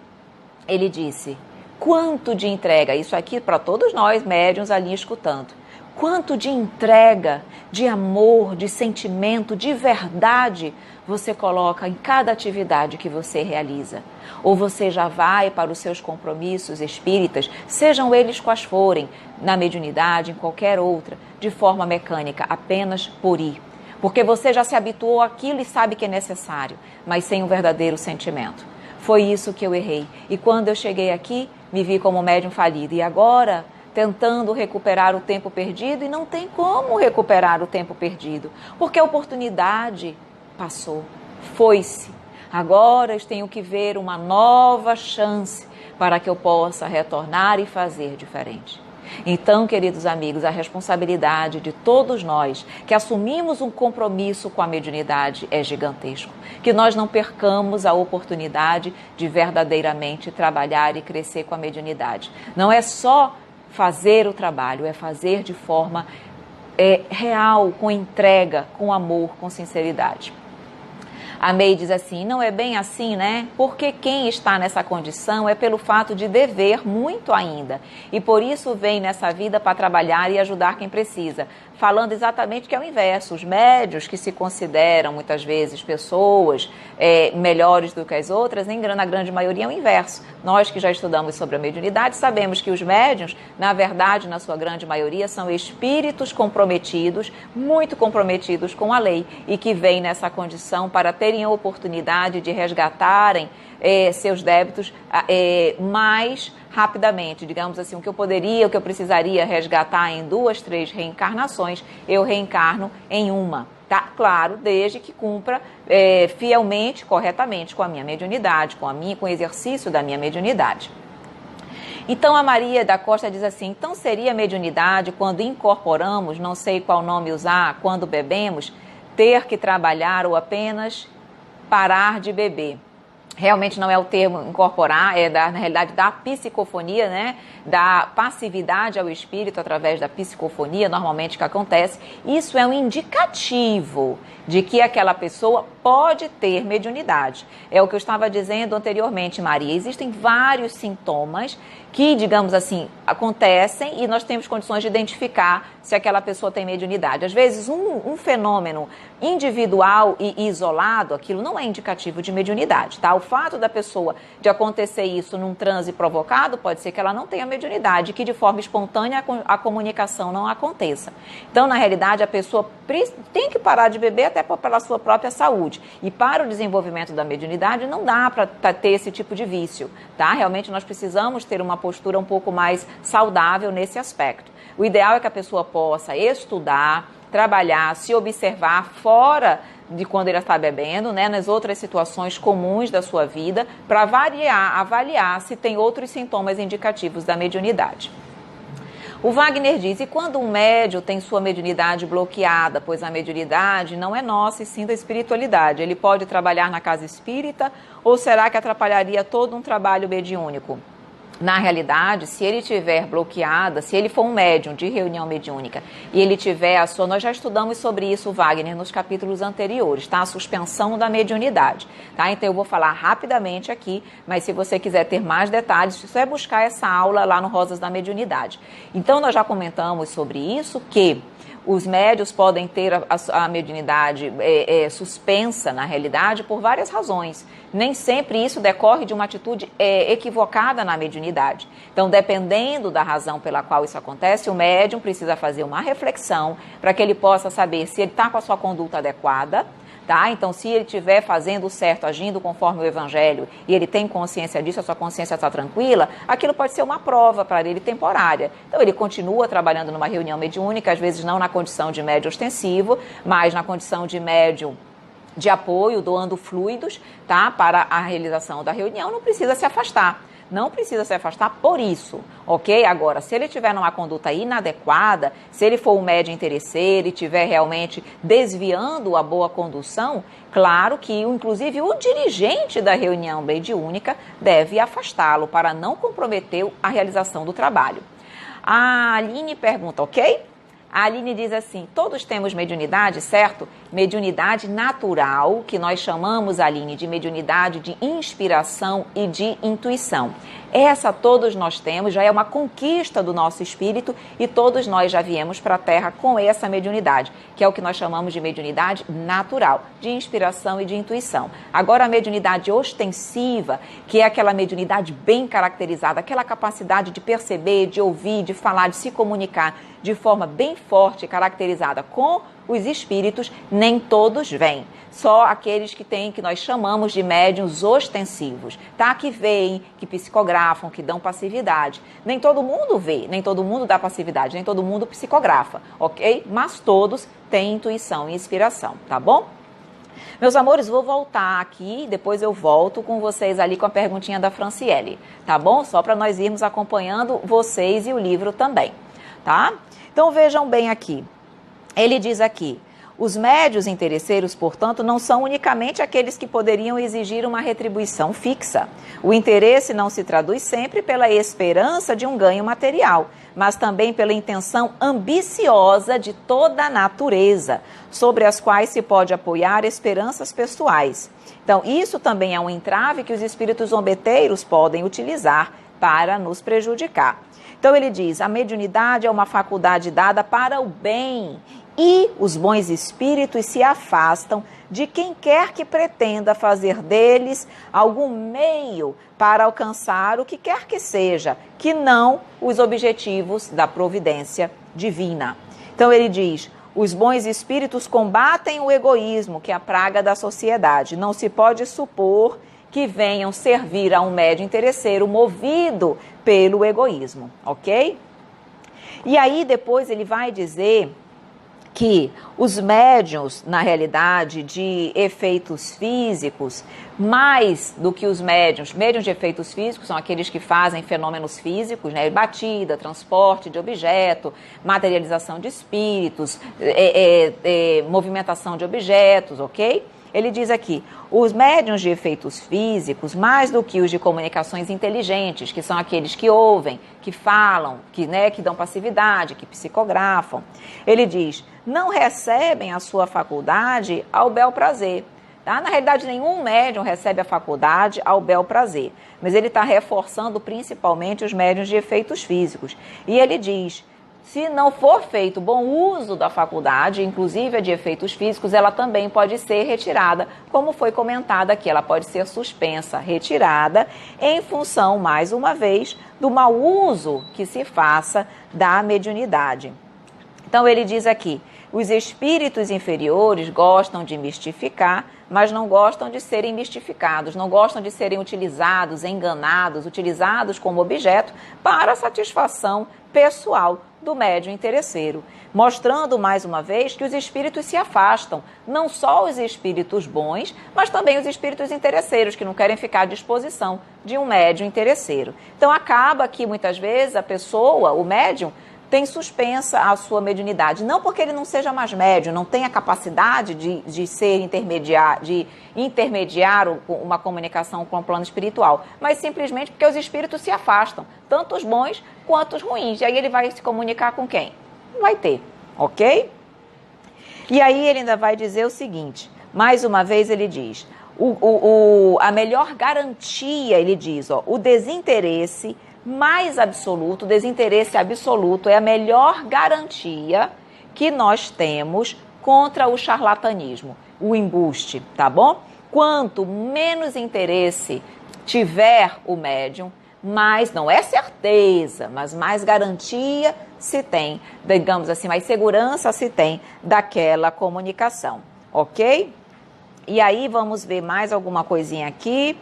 Ele disse, quanto de entrega, isso aqui para todos nós médiuns ali escutando, quanto de entrega, de amor, de sentimento, de verdade você coloca em cada atividade que você realiza. Ou você já vai para os seus compromissos espíritas, sejam eles quais forem, na mediunidade, em qualquer outra, de forma mecânica, apenas por ir. Porque você já se habituou àquilo e sabe que é necessário, mas sem um verdadeiro sentimento. Foi isso que eu errei. E quando eu cheguei aqui, me vi como médium falido. E agora, tentando recuperar o tempo perdido, e não tem como recuperar o tempo perdido, porque a oportunidade passou, foi-se. Agora eu tenho que ver uma nova chance para que eu possa retornar e fazer diferente. Então, queridos amigos, a responsabilidade de todos nós que assumimos um compromisso com a mediunidade é gigantesco. Que nós não percamos a oportunidade de verdadeiramente trabalhar e crescer com a mediunidade. Não é só fazer o trabalho, é fazer de forma real, com entrega, com amor, com sinceridade. A May diz assim, não é bem assim, né? Porque quem está nessa condição é pelo fato de dever muito ainda. E por isso vem nessa vida para trabalhar e ajudar quem precisa. Falando exatamente que é o inverso. Os médios que se consideram, muitas vezes, pessoas melhores do que as outras, na grande maioria é o inverso. Nós que já estudamos sobre a mediunidade sabemos que os médiuns, na verdade, na sua grande maioria, são espíritos comprometidos, muito comprometidos com a lei e que vêm nessa condição para terem a oportunidade de resgatarem seus débitos mais rapidamente, digamos assim, o que eu precisaria resgatar em 2, 3 reencarnações, eu reencarno em uma, tá? Claro, desde que cumpra fielmente, corretamente com a minha mediunidade, com o exercício da minha mediunidade. Então a Maria da Costa diz assim, então seria mediunidade quando incorporamos, não sei qual nome usar, quando bebemos, ter que trabalhar ou apenas parar de beber? realmente não é o termo incorporar, na realidade da psicofonia, né? Da passividade ao espírito através da psicofonia, normalmente que acontece. Isso é um indicativo de que aquela pessoa pode ter mediunidade. É o que eu estava dizendo anteriormente, Maria. Existem vários sintomas que, digamos assim, acontecem e nós temos condições de identificar se aquela pessoa tem mediunidade. Às vezes, um fenômeno individual e isolado, aquilo não é indicativo de mediunidade, tá? O fato da pessoa, de acontecer isso num transe provocado, pode ser que ela não tenha mediunidade, que de forma espontânea a comunicação não aconteça. Então, na realidade, a pessoa tem que parar de beber até pela sua própria saúde. E para o desenvolvimento da mediunidade, não dá para ter esse tipo de vício, tá? Realmente, nós precisamos ter uma postura um pouco mais saudável nesse aspecto. O ideal é que a pessoa possa estudar, trabalhar, se observar fora de quando ele está bebendo, né, nas outras situações comuns da sua vida, para avaliar se tem outros sintomas indicativos da mediunidade. O Wagner diz, e quando um médium tem sua mediunidade bloqueada, pois a mediunidade não é nossa e sim da espiritualidade, ele pode trabalhar na casa espírita ou será que atrapalharia todo um trabalho mediúnico? Na realidade, se ele tiver bloqueada, se ele for um médium de reunião mediúnica e ele tiver a sua... Nós já estudamos sobre isso, Wagner, nos capítulos anteriores, tá? A suspensão da mediunidade, tá? Então eu vou falar rapidamente aqui, mas se você quiser ter mais detalhes, isso é buscar essa aula lá no Rosas da Mediunidade. Então nós já comentamos sobre isso, que os médios podem ter a mediunidade suspensa, na realidade, por várias razões. Nem sempre isso decorre de uma atitude equivocada na mediunidade. Então, dependendo da razão pela qual isso acontece, o médium precisa fazer uma reflexão para que ele possa saber se ele está com a sua conduta adequada, tá? Então, se ele estiver fazendo o certo, agindo conforme o Evangelho, e ele tem consciência disso, a sua consciência está tranquila, aquilo pode ser uma prova para ele temporária. Então, ele continua trabalhando numa reunião mediúnica, às vezes não na condição de médium ostensivo, mas na condição de médium de apoio, doando fluidos, tá? Para a realização da reunião, não precisa se afastar. Não precisa se afastar por isso, ok? Agora, se ele tiver numa conduta inadequada, se ele for um médium interesseiro e estiver realmente desviando a boa condução, claro que, inclusive, o dirigente da reunião mediúnica deve afastá-lo para não comprometer a realização do trabalho. A Aline pergunta, ok? A Aline diz assim, todos temos mediunidade, certo? Mediunidade natural, que nós chamamos, Aline, de mediunidade de inspiração e de intuição. Essa todos nós temos, já é uma conquista do nosso espírito e todos nós já viemos para a Terra com essa mediunidade, que é o que nós chamamos de mediunidade natural, de inspiração e de intuição. Agora, a mediunidade ostensiva, que é aquela mediunidade bem caracterizada, aquela capacidade de perceber, de ouvir, de falar, de se comunicar de forma bem forte, caracterizada com os espíritos, nem todos vêm. Só aqueles que têm, que nós chamamos de médiuns ostensivos, tá? Que veem, que psicografam, que dão passividade. Nem todo mundo vê, nem todo mundo dá passividade, nem todo mundo psicografa, ok? Mas todos têm intuição e inspiração, tá bom? Meus amores, vou voltar aqui, depois eu volto com vocês ali com a perguntinha da Franciele, tá bom? Só para nós irmos acompanhando vocês e o livro também, tá? Então vejam bem aqui. Ele diz aqui, os médios interesseiros, portanto, não são unicamente aqueles que poderiam exigir uma retribuição fixa. O interesse não se traduz sempre pela esperança de um ganho material, mas também pela intenção ambiciosa de toda a natureza, sobre as quais se pode apoiar esperanças pessoais. Então, isso também é um entrave que os espíritos zombeteiros podem utilizar para nos prejudicar. Então, ele diz, a mediunidade é uma faculdade dada para o bem e os bons espíritos se afastam de quem quer que pretenda fazer deles algum meio para alcançar o que quer que seja, que não os objetivos da providência divina. Então ele diz, os bons espíritos combatem o egoísmo, que é a praga da sociedade. Não se pode supor que venham servir a um médium interesseiro movido pelo egoísmo, ok? E aí depois ele vai dizer que os médiuns, na realidade, de efeitos físicos, mais do que os médiuns de efeitos físicos, são aqueles que fazem fenômenos físicos, né? Batida, transporte de objeto, materialização de espíritos, movimentação de objetos, ok? Ele diz aqui, os médiuns de efeitos físicos, mais do que os de comunicações inteligentes, que são aqueles que ouvem, que falam, que dão passividade, que psicografam, ele diz, não recebem a sua faculdade ao bel prazer. Tá? Na realidade, nenhum médium recebe a faculdade ao bel prazer, mas ele está reforçando principalmente os médiuns de efeitos físicos. E ele diz, se não for feito bom uso da faculdade, inclusive a de efeitos físicos, ela também pode ser retirada, como foi comentado aqui, ela pode ser suspensa, retirada, em função, mais uma vez, do mau uso que se faça da mediunidade. Então ele diz aqui, os espíritos inferiores gostam de mistificar, mas não gostam de serem mistificados, não gostam de serem utilizados, enganados, utilizados como objeto para a satisfação pessoal do médium interesseiro, mostrando mais uma vez que os espíritos se afastam, não só os espíritos bons, mas também os espíritos interesseiros, que não querem ficar à disposição de um médium interesseiro. Então acaba que muitas vezes a pessoa, o médium, tem suspensa a sua mediunidade, não porque ele não seja mais médium, não tenha capacidade de intermediar uma comunicação com o plano espiritual, mas simplesmente porque os espíritos se afastam, tanto os bons quanto os ruins. E aí ele vai se comunicar com quem? Não vai ter, ok? E aí ele ainda vai dizer o seguinte, mais uma vez ele diz, a melhor garantia, ele diz, o desinteresse mais absoluto, o desinteresse absoluto é a melhor garantia que nós temos contra o charlatanismo, o embuste, tá bom? Quanto menos interesse tiver o médium, mais, não é certeza, mas mais garantia se tem, digamos assim, mais segurança se tem daquela comunicação, ok? E aí vamos ver mais alguma coisinha aqui,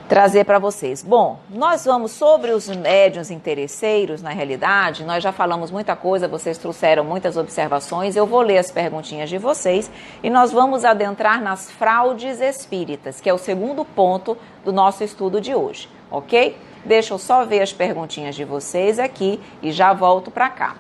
trazer para vocês. Bom, nós vamos sobre os médiuns interesseiros, na realidade, nós já falamos muita coisa, vocês trouxeram muitas observações, eu vou ler as perguntinhas de vocês e nós vamos adentrar nas fraudes espíritas, que é o segundo ponto do nosso estudo de hoje, ok? Deixa eu só ver as perguntinhas de vocês aqui e já volto para cá.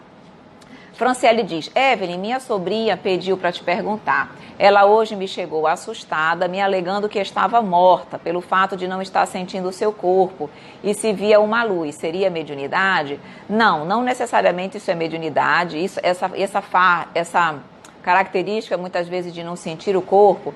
Franciele diz, Evelyn, minha sobrinha pediu para te perguntar. Ela hoje me chegou assustada, me alegando que estava morta pelo fato de não estar sentindo o seu corpo e se via uma luz. Seria mediunidade? Não, não necessariamente isso é mediunidade. Essa característica, muitas vezes, de não sentir o corpo,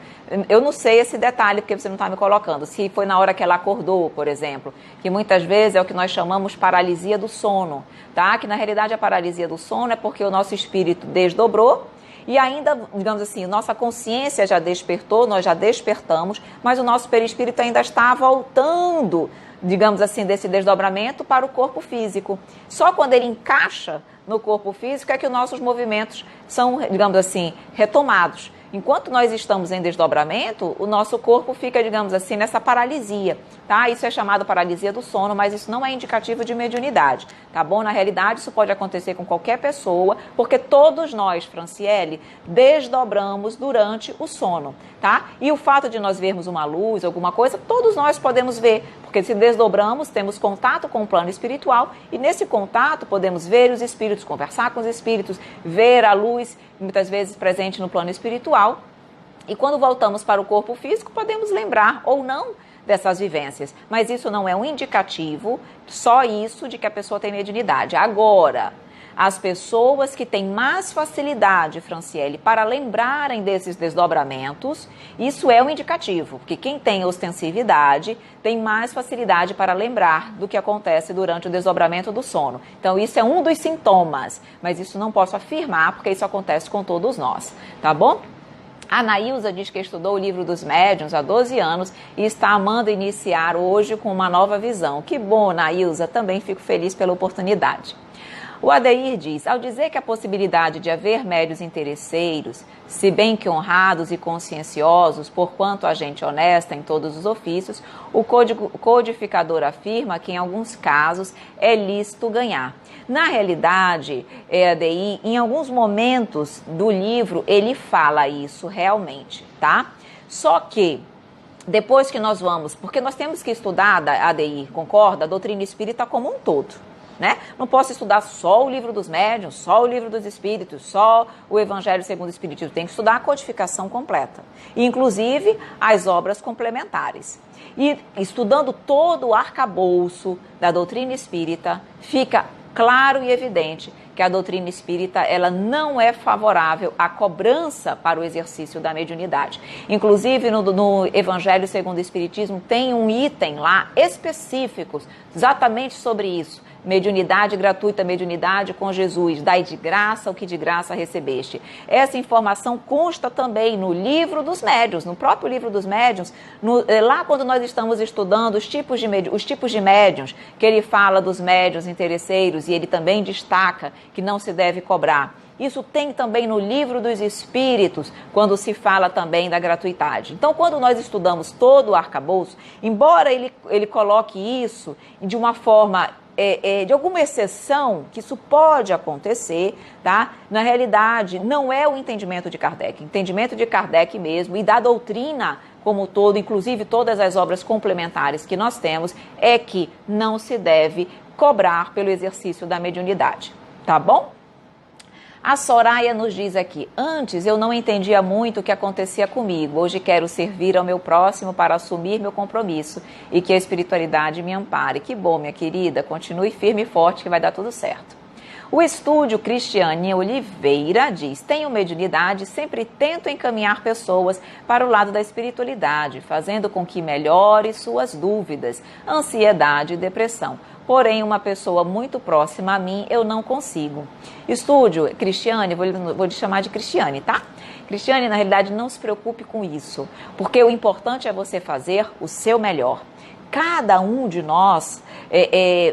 eu não sei esse detalhe, porque você não está me colocando. Se foi na hora que ela acordou, por exemplo, que muitas vezes é o que nós chamamos paralisia do sono, tá? Que na realidade a paralisia do sono é porque o nosso espírito desdobrou e ainda, digamos assim, nossa consciência já despertou, nós já despertamos, mas o nosso perispírito ainda está voltando, digamos assim, desse desdobramento para o corpo físico. Só quando ele encaixa no corpo físico é que os nossos movimentos são, digamos assim, retomados. Enquanto nós estamos em desdobramento, o nosso corpo fica, digamos assim, nessa paralisia, tá? Isso é chamado paralisia do sono, mas isso não é indicativo de mediunidade, tá bom? Na realidade, isso pode acontecer com qualquer pessoa, porque todos nós, Franciele, desdobramos durante o sono, tá? E o fato de nós vermos uma luz, alguma coisa, todos nós podemos ver, porque se desdobramos, temos contato com o plano espiritual e nesse contato podemos ver os espíritos, conversar com os espíritos, ver a luz, muitas vezes presente no plano espiritual. E quando voltamos para o corpo físico, podemos lembrar ou não dessas vivências. Mas isso não é um indicativo, só isso, de que a pessoa tem mediunidade. Agora, as pessoas que têm mais facilidade, Franciele, para lembrarem desses desdobramentos, isso é um indicativo, porque quem tem ostensividade tem mais facilidade para lembrar do que acontece durante o desdobramento do sono. Então, isso é um dos sintomas, mas isso não posso afirmar, porque isso acontece com todos nós, tá bom? A Nailza diz que estudou o livro dos médiuns há 12 anos e está amando iniciar hoje com uma nova visão. Que bom, Nailza, também fico feliz pela oportunidade. O Adeir diz, ao dizer que a possibilidade de haver médiuns interesseiros, se bem que honrados e conscienciosos, porquanto a gente honesta em todos os ofícios, o codificador afirma que em alguns casos é lícito ganhar. Na realidade, Adeir, em alguns momentos do livro, ele fala isso realmente, tá? Só que, depois que nós vamos, porque nós temos que estudar, Adeir, concorda? A doutrina espírita como um todo. né? Não posso estudar só o livro dos médiuns, só o livro dos espíritos, só o Evangelho segundo o Espiritismo. Tem que estudar a codificação completa, inclusive as obras complementares. E estudando todo o arcabouço da doutrina espírita, fica claro e evidente que a doutrina espírita ela não é favorável à cobrança para o exercício da mediunidade. Inclusive, no Evangelho segundo o Espiritismo, tem um item lá específico exatamente sobre isso. Mediunidade gratuita, mediunidade com Jesus, dai de graça o que de graça recebeste. Essa informação consta também no livro dos médiuns, no próprio livro dos médiuns, lá quando nós estamos estudando os tipos de médiuns, que ele fala dos médiuns interesseiros e ele também destaca que não se deve cobrar. Isso tem também no livro dos espíritos, quando se fala também da gratuidade. Então, quando nós estudamos todo o arcabouço, embora ele coloque isso de uma forma de alguma exceção, que isso pode acontecer, tá? Na realidade, não é o entendimento de Kardec. O entendimento de Kardec mesmo e da doutrina como um todo, inclusive todas as obras complementares que nós temos, é que não se deve cobrar pelo exercício da mediunidade, tá bom? A Soraya nos diz aqui, antes eu não entendia muito o que acontecia comigo, hoje quero servir ao meu próximo para assumir meu compromisso e que a espiritualidade me ampare. Que bom, minha querida, continue firme e forte que vai dar tudo certo. O estúdio Cristiane Oliveira diz, tenho mediunidade, sempre tento encaminhar pessoas para o lado da espiritualidade, fazendo com que melhore suas dúvidas, ansiedade e depressão. Porém, uma pessoa muito próxima a mim, eu não consigo. Estúdio, Cristiane, vou lhe chamar de Cristiane, tá? Cristiane, na realidade, não se preocupe com isso, porque o importante é você fazer o seu melhor. Cada um de nós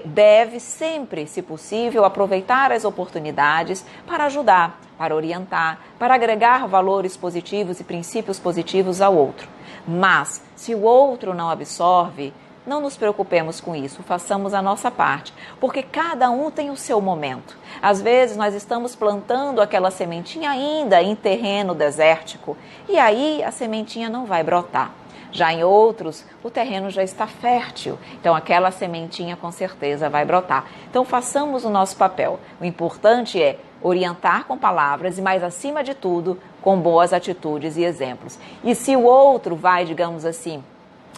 deve sempre, se possível, aproveitar as oportunidades para ajudar, para orientar, para agregar valores positivos e princípios positivos ao outro. Mas, se o outro não absorve, não nos preocupemos com isso, façamos a nossa parte, porque cada um tem o seu momento. Às vezes nós estamos plantando aquela sementinha ainda em terreno desértico e aí a sementinha não vai brotar. Já em outros, o terreno já está fértil, então aquela sementinha com certeza vai brotar. Então façamos o nosso papel. O importante é orientar com palavras e, mais acima de tudo, com boas atitudes e exemplos. E se o outro vai, digamos assim,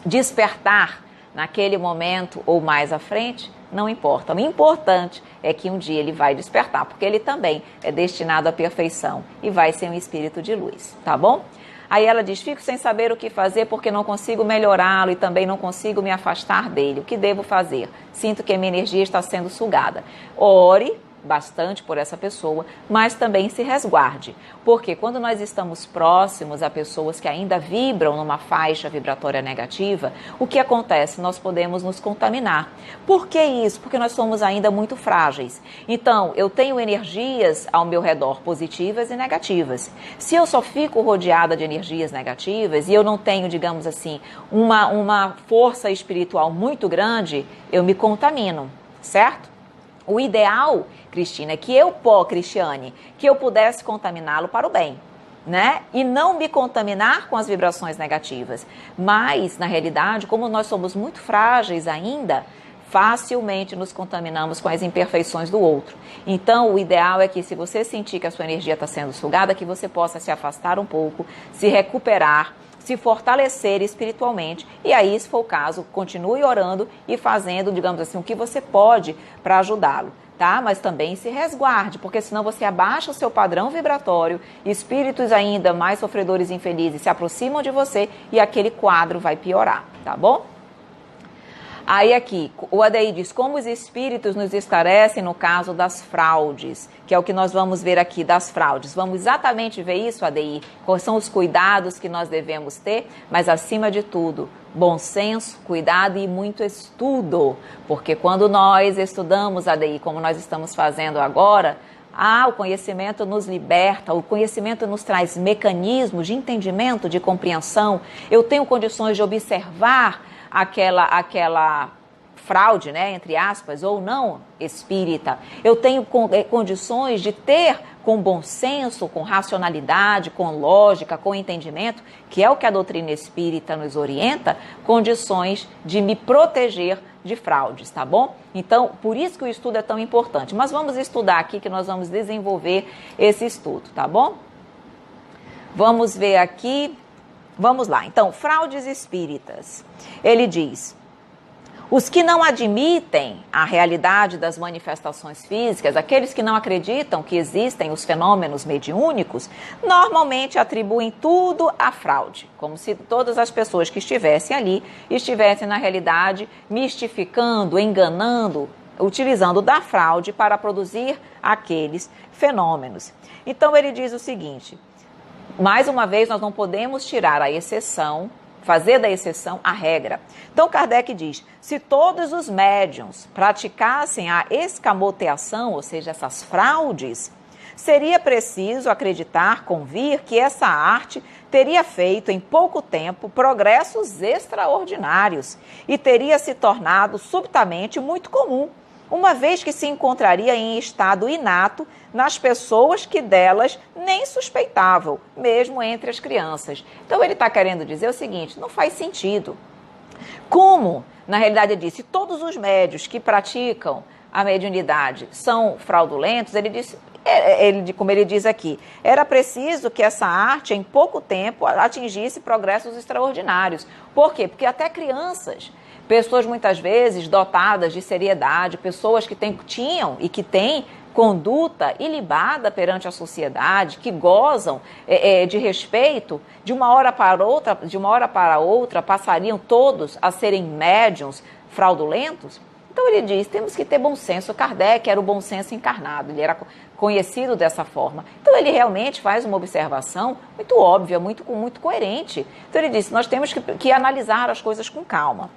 despertar naquele momento ou mais à frente, não importa. O importante é que um dia ele vai despertar, porque ele também é destinado à perfeição e vai ser um espírito de luz, tá bom? Aí ela diz, fico sem saber o que fazer porque não consigo melhorá-lo e também não consigo me afastar dele. O que devo fazer? Sinto que a minha energia está sendo sugada. Ore bastante por essa pessoa, mas também se resguarde, porque quando nós estamos próximos a pessoas que ainda vibram numa faixa vibratória negativa, o que acontece? Nós podemos nos contaminar. Por que isso? Porque nós somos ainda muito frágeis. Então, eu tenho energias ao meu redor positivas e negativas. Se eu só fico rodeada de energias negativas e eu não tenho, digamos assim, uma força espiritual muito grande, eu me contamino, certo? O ideal, Cristina, Cristiane, que eu pudesse contaminá-lo para o bem, né? E não me contaminar com as vibrações negativas. Mas, na realidade, como nós somos muito frágeis ainda, facilmente nos contaminamos com as imperfeições do outro. Então, o ideal é que, se você sentir que a sua energia está sendo sugada, que você possa se afastar um pouco, se recuperar, se fortalecer espiritualmente e aí, se for o caso, continue orando e fazendo, digamos assim, o que você pode para ajudá-lo, tá? Mas também se resguarde, porque senão você abaixa o seu padrão vibratório, espíritos ainda mais sofredores e infelizes se aproximam de você e aquele quadro vai piorar, tá bom? Aí aqui, o ADI diz, como os espíritos nos esclarecem no caso das fraudes, que é o que nós vamos ver aqui, das fraudes. Vamos exatamente ver isso, ADI, quais são os cuidados que nós devemos ter, mas acima de tudo, bom senso, cuidado e muito estudo, porque quando nós estudamos, ADI, como nós estamos fazendo agora, o conhecimento nos liberta, o conhecimento nos traz mecanismos de entendimento, de compreensão, eu tenho condições de observar aquela fraude, né, entre aspas, ou não espírita, eu tenho condições de ter com bom senso, com racionalidade, com lógica, com entendimento, que é o que a doutrina espírita nos orienta, condições de me proteger de fraudes, tá bom? Então, por isso que o estudo é tão importante. Mas vamos estudar aqui, que nós vamos desenvolver esse estudo, tá bom? Vamos ver aqui, vamos lá. Então, fraudes espíritas. Ele diz: os que não admitem a realidade das manifestações físicas, aqueles que não acreditam que existem os fenômenos mediúnicos, normalmente atribuem tudo à fraude, como se todas as pessoas que estivessem ali estivessem, na realidade, mistificando, enganando, utilizando da fraude para produzir aqueles fenômenos. Então, ele diz o seguinte: mais uma vez, nós não podemos tirar a exceção, fazer da exceção a regra. Então, Kardec diz: se todos os médiuns praticassem a escamoteação, ou seja, essas fraudes, seria preciso acreditar, convir, que essa arte teria feito em pouco tempo progressos extraordinários e teria se tornado subitamente muito comum, uma vez que se encontraria em estado inato nas pessoas que delas nem suspeitavam, mesmo entre as crianças. Então ele está querendo dizer o seguinte: não faz sentido. Como, na realidade, ele disse, todos os médios que praticam a mediunidade são fraudulentos, ele disse, como ele diz aqui, era preciso que essa arte, em pouco tempo, atingisse progressos extraordinários. Por quê? Porque até crianças, pessoas muitas vezes dotadas de seriedade, pessoas que tinham e que têm conduta ilibada perante a sociedade, que gozam de respeito, de uma hora para outra, passariam todos a serem médiuns fraudulentos. Então ele diz, temos que ter bom senso. Kardec era o bom senso encarnado, ele era conhecido dessa forma. Então ele realmente faz uma observação muito óbvia, muito coerente. Então ele disse, nós temos que analisar as coisas com calma.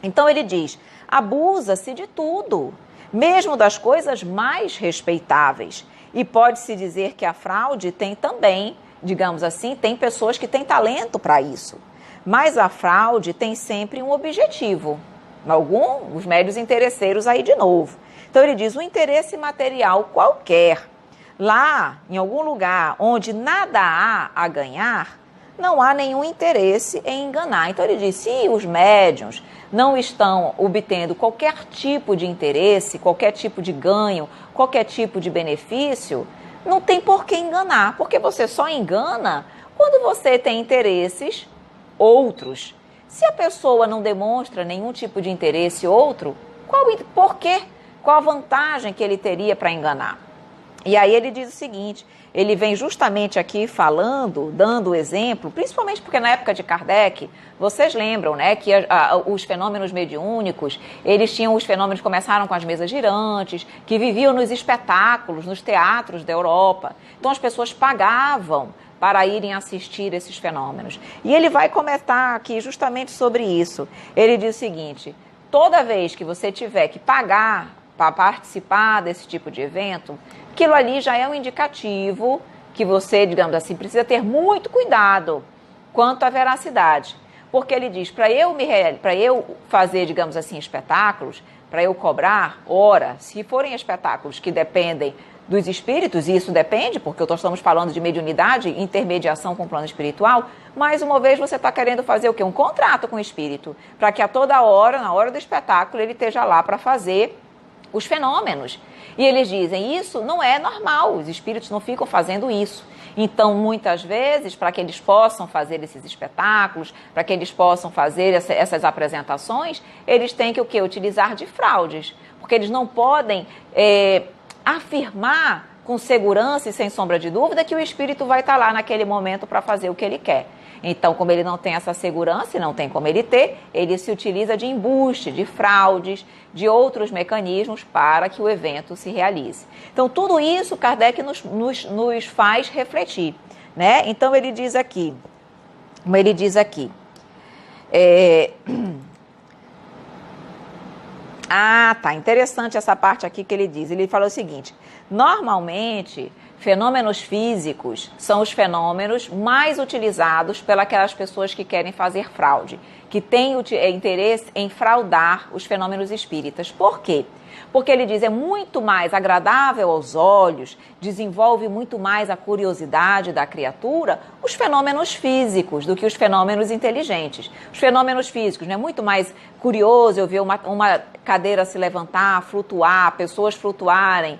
Então ele diz, abusa-se de tudo, mesmo das coisas mais respeitáveis. E pode-se dizer que a fraude tem também, digamos assim, tem pessoas que têm talento para isso. Mas a fraude tem sempre um objetivo. Os médios interesseiros aí de novo. Então ele diz, o interesse material qualquer, lá em algum lugar onde nada há a ganhar, não há nenhum interesse em enganar. Então ele diz, se os médiuns não estão obtendo qualquer tipo de interesse, qualquer tipo de ganho, qualquer tipo de benefício, não tem por que enganar, porque você só engana quando você tem interesses outros. Se a pessoa não demonstra nenhum tipo de interesse outro, por quê? Qual a vantagem que ele teria para enganar? E aí ele diz o seguinte, ele vem justamente aqui falando, dando o exemplo, principalmente porque na época de Kardec, vocês lembram, né, que os fenômenos mediúnicos, os fenômenos começaram com as mesas girantes, que viviam nos espetáculos, nos teatros da Europa. Então as pessoas pagavam para irem assistir esses fenômenos. E ele vai comentar aqui justamente sobre isso. Ele diz o seguinte, toda vez que você tiver que pagar para participar desse tipo de evento, aquilo ali já é um indicativo que você, digamos assim, precisa ter muito cuidado quanto à veracidade. Porque ele diz, para eu fazer, digamos assim, espetáculos, para eu cobrar, ora, se forem espetáculos que dependem dos espíritos, e isso depende, porque estamos falando de mediunidade, intermediação com o plano espiritual, mais uma vez você está querendo fazer o quê? Um contrato com o espírito, para que a toda hora, na hora do espetáculo, ele esteja lá para fazer os fenômenos. E eles dizem, isso não é normal, os espíritos não ficam fazendo isso. Então, muitas vezes, para que eles possam fazer esses espetáculos, para que eles possam fazer essas apresentações, eles têm que o quê? Utilizar de fraudes, porque eles não podem afirmar com segurança e sem sombra de dúvida que o espírito vai estar lá naquele momento para fazer o que ele quer. Então, como ele não tem essa segurança e não tem como ele ter, ele se utiliza de embuste, de fraudes, de outros mecanismos para que o evento se realize. Então, tudo isso Kardec nos faz refletir, né? Então, ele diz aqui, Ah, tá. Interessante essa parte aqui que ele diz. Ele fala o seguinte: normalmente, fenômenos físicos são os fenômenos mais utilizados pelas pessoas que querem fazer fraude, que têm interesse em fraudar os fenômenos espíritas. Por quê? Porque ele diz é muito mais agradável aos olhos, desenvolve muito mais a curiosidade da criatura, os fenômenos físicos do que os fenômenos inteligentes. Os fenômenos físicos, né? É muito mais curioso eu ver uma cadeira se levantar, flutuar, pessoas flutuarem,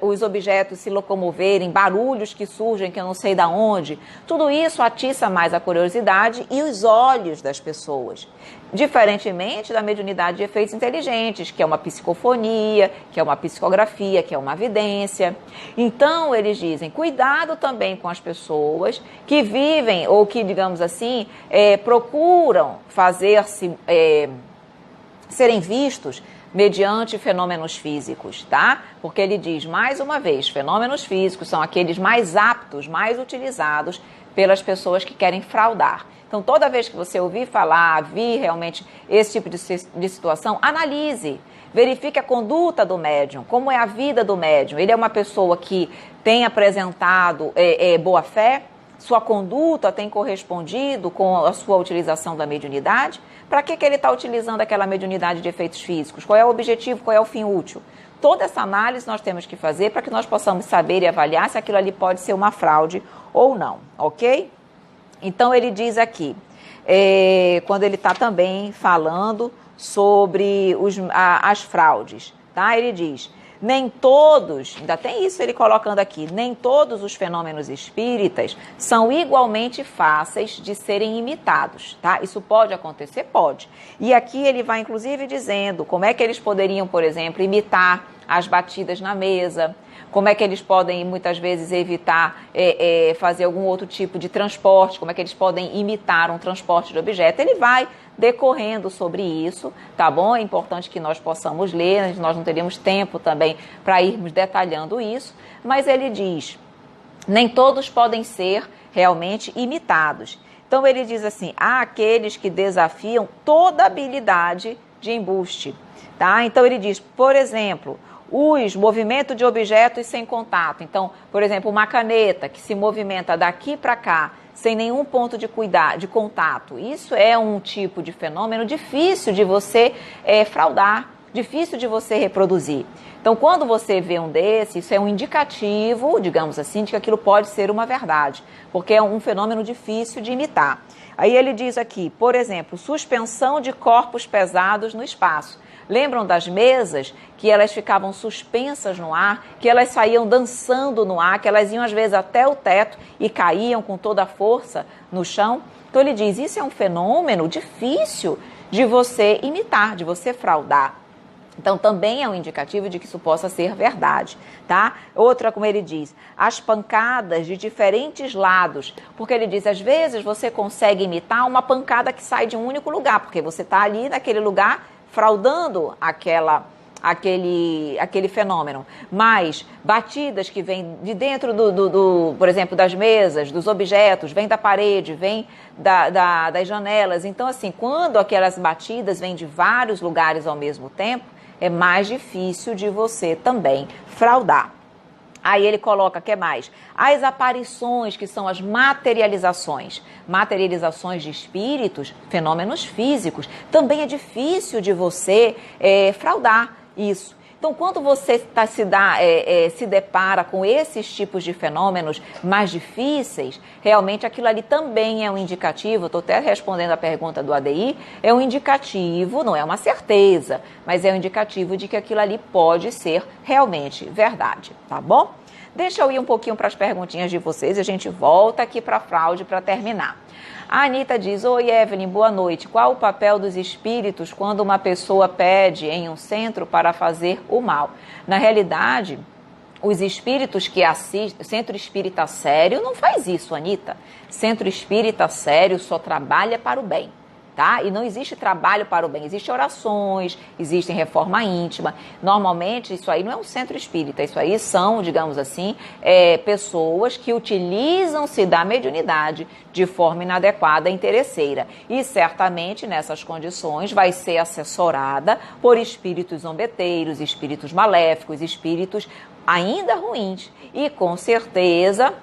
os objetos se locomoverem, barulhos que surgem que eu não sei de onde. Tudo isso atiça mais a curiosidade e os olhos das pessoas. Diferentemente da mediunidade de efeitos inteligentes, que é uma psicofonia, que é uma psicografia, que é uma vidência. Então, eles dizem, cuidado também com as pessoas que vivem ou que, digamos assim, procuram serem vistos mediante fenômenos físicos, tá? Porque ele diz, mais uma vez, fenômenos físicos são aqueles mais aptos, mais utilizados pelas pessoas que querem fraudar. Então, toda vez que você ouvir falar, vir realmente esse tipo de situação, analise, verifique a conduta do médium, como é a vida do médium. Ele é uma pessoa que tem apresentado boa fé, sua conduta tem correspondido com a sua utilização da mediunidade. Para que ele está utilizando aquela mediunidade de efeitos físicos? Qual é o objetivo, qual é o fim útil? Toda essa análise nós temos que fazer para que nós possamos saber e avaliar se aquilo ali pode ser uma fraude ou não, ok? Então, ele diz aqui, quando ele está também falando sobre as fraudes, tá? Ele diz, nem todos, ainda tem isso ele colocando aqui, nem todos os fenômenos espíritas são igualmente fáceis de serem imitados, tá? Isso pode acontecer? Pode. E aqui ele vai, inclusive, dizendo como é que eles poderiam, por exemplo, imitar as batidas na mesa, como é que eles podem, muitas vezes, evitar fazer algum outro tipo de transporte, como é que eles podem imitar um transporte de objeto. Ele vai decorrendo sobre isso, tá bom? É importante que nós possamos ler, nós não teríamos tempo também para irmos detalhando isso, mas ele diz, nem todos podem ser realmente imitados. Então, ele diz assim, há aqueles que desafiam toda habilidade de embuste, tá? Então, ele diz, por exemplo, os movimentos de objetos sem contato. Então, por exemplo, uma caneta que se movimenta daqui para cá, sem nenhum ponto de contato. Isso é um tipo de fenômeno difícil de você fraudar, difícil de você reproduzir. Então, quando você vê um desses, isso é um indicativo, digamos assim, de que aquilo pode ser uma verdade, porque é um fenômeno difícil de imitar. Aí ele diz aqui, por exemplo, suspensão de corpos pesados no espaço. Lembram das mesas que elas ficavam suspensas no ar, que elas saíam dançando no ar, que elas iam às vezes até o teto e caíam com toda a força no chão? Então ele diz, isso é um fenômeno difícil de você imitar, de você fraudar. Então, também é um indicativo de que isso possa ser verdade, tá? Outra, como ele diz, as pancadas de diferentes lados, porque ele diz, às vezes você consegue imitar uma pancada que sai de um único lugar, porque você está ali naquele lugar fraudando aquele fenômeno, mas batidas que vêm de dentro por exemplo, das mesas, dos objetos, vêm da parede, vêm das janelas. Então, assim, quando aquelas batidas vêm de vários lugares ao mesmo tempo, é mais difícil de você também fraudar. Aí ele coloca, que mais? As aparições, que são as materializações de espíritos, fenômenos físicos, também é difícil de você fraudar isso. Então, quando você se depara com esses tipos de fenômenos mais difíceis, realmente aquilo ali também é um indicativo, estou até respondendo a pergunta do ADI, é um indicativo, não é uma certeza, mas é um indicativo de que aquilo ali pode ser realmente verdade, tá bom? Deixa eu ir um pouquinho para as perguntinhas de vocês e a gente volta aqui para a fraude para terminar. A Anitta diz, oi Evelyn, boa noite. Qual o papel dos espíritos quando uma pessoa pede em um centro para fazer o mal? Na realidade, os espíritos que assistem, Centro Espírita Sério não faz isso, Anitta. Centro Espírita Sério só trabalha para o bem. tá? E não existe trabalho para o bem, existem orações, existem reforma íntima. Normalmente isso aí não é um centro espírita, isso aí são, digamos assim, pessoas que utilizam-se da mediunidade de forma inadequada e interesseira. E certamente nessas condições vai ser assessorada por espíritos zombeteiros, espíritos maléficos, espíritos ainda ruins. E com certeza,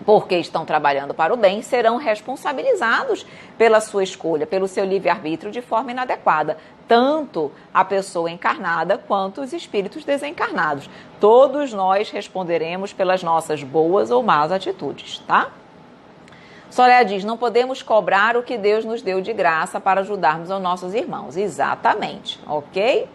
porque estão trabalhando para o bem, serão responsabilizados pela sua escolha, pelo seu livre-arbítrio de forma inadequada. Tanto a pessoa encarnada quanto os espíritos desencarnados. Todos nós responderemos pelas nossas boas ou más atitudes, tá? Soraya diz, não podemos cobrar o que Deus nos deu de graça para ajudarmos os nossos irmãos. Exatamente, ok?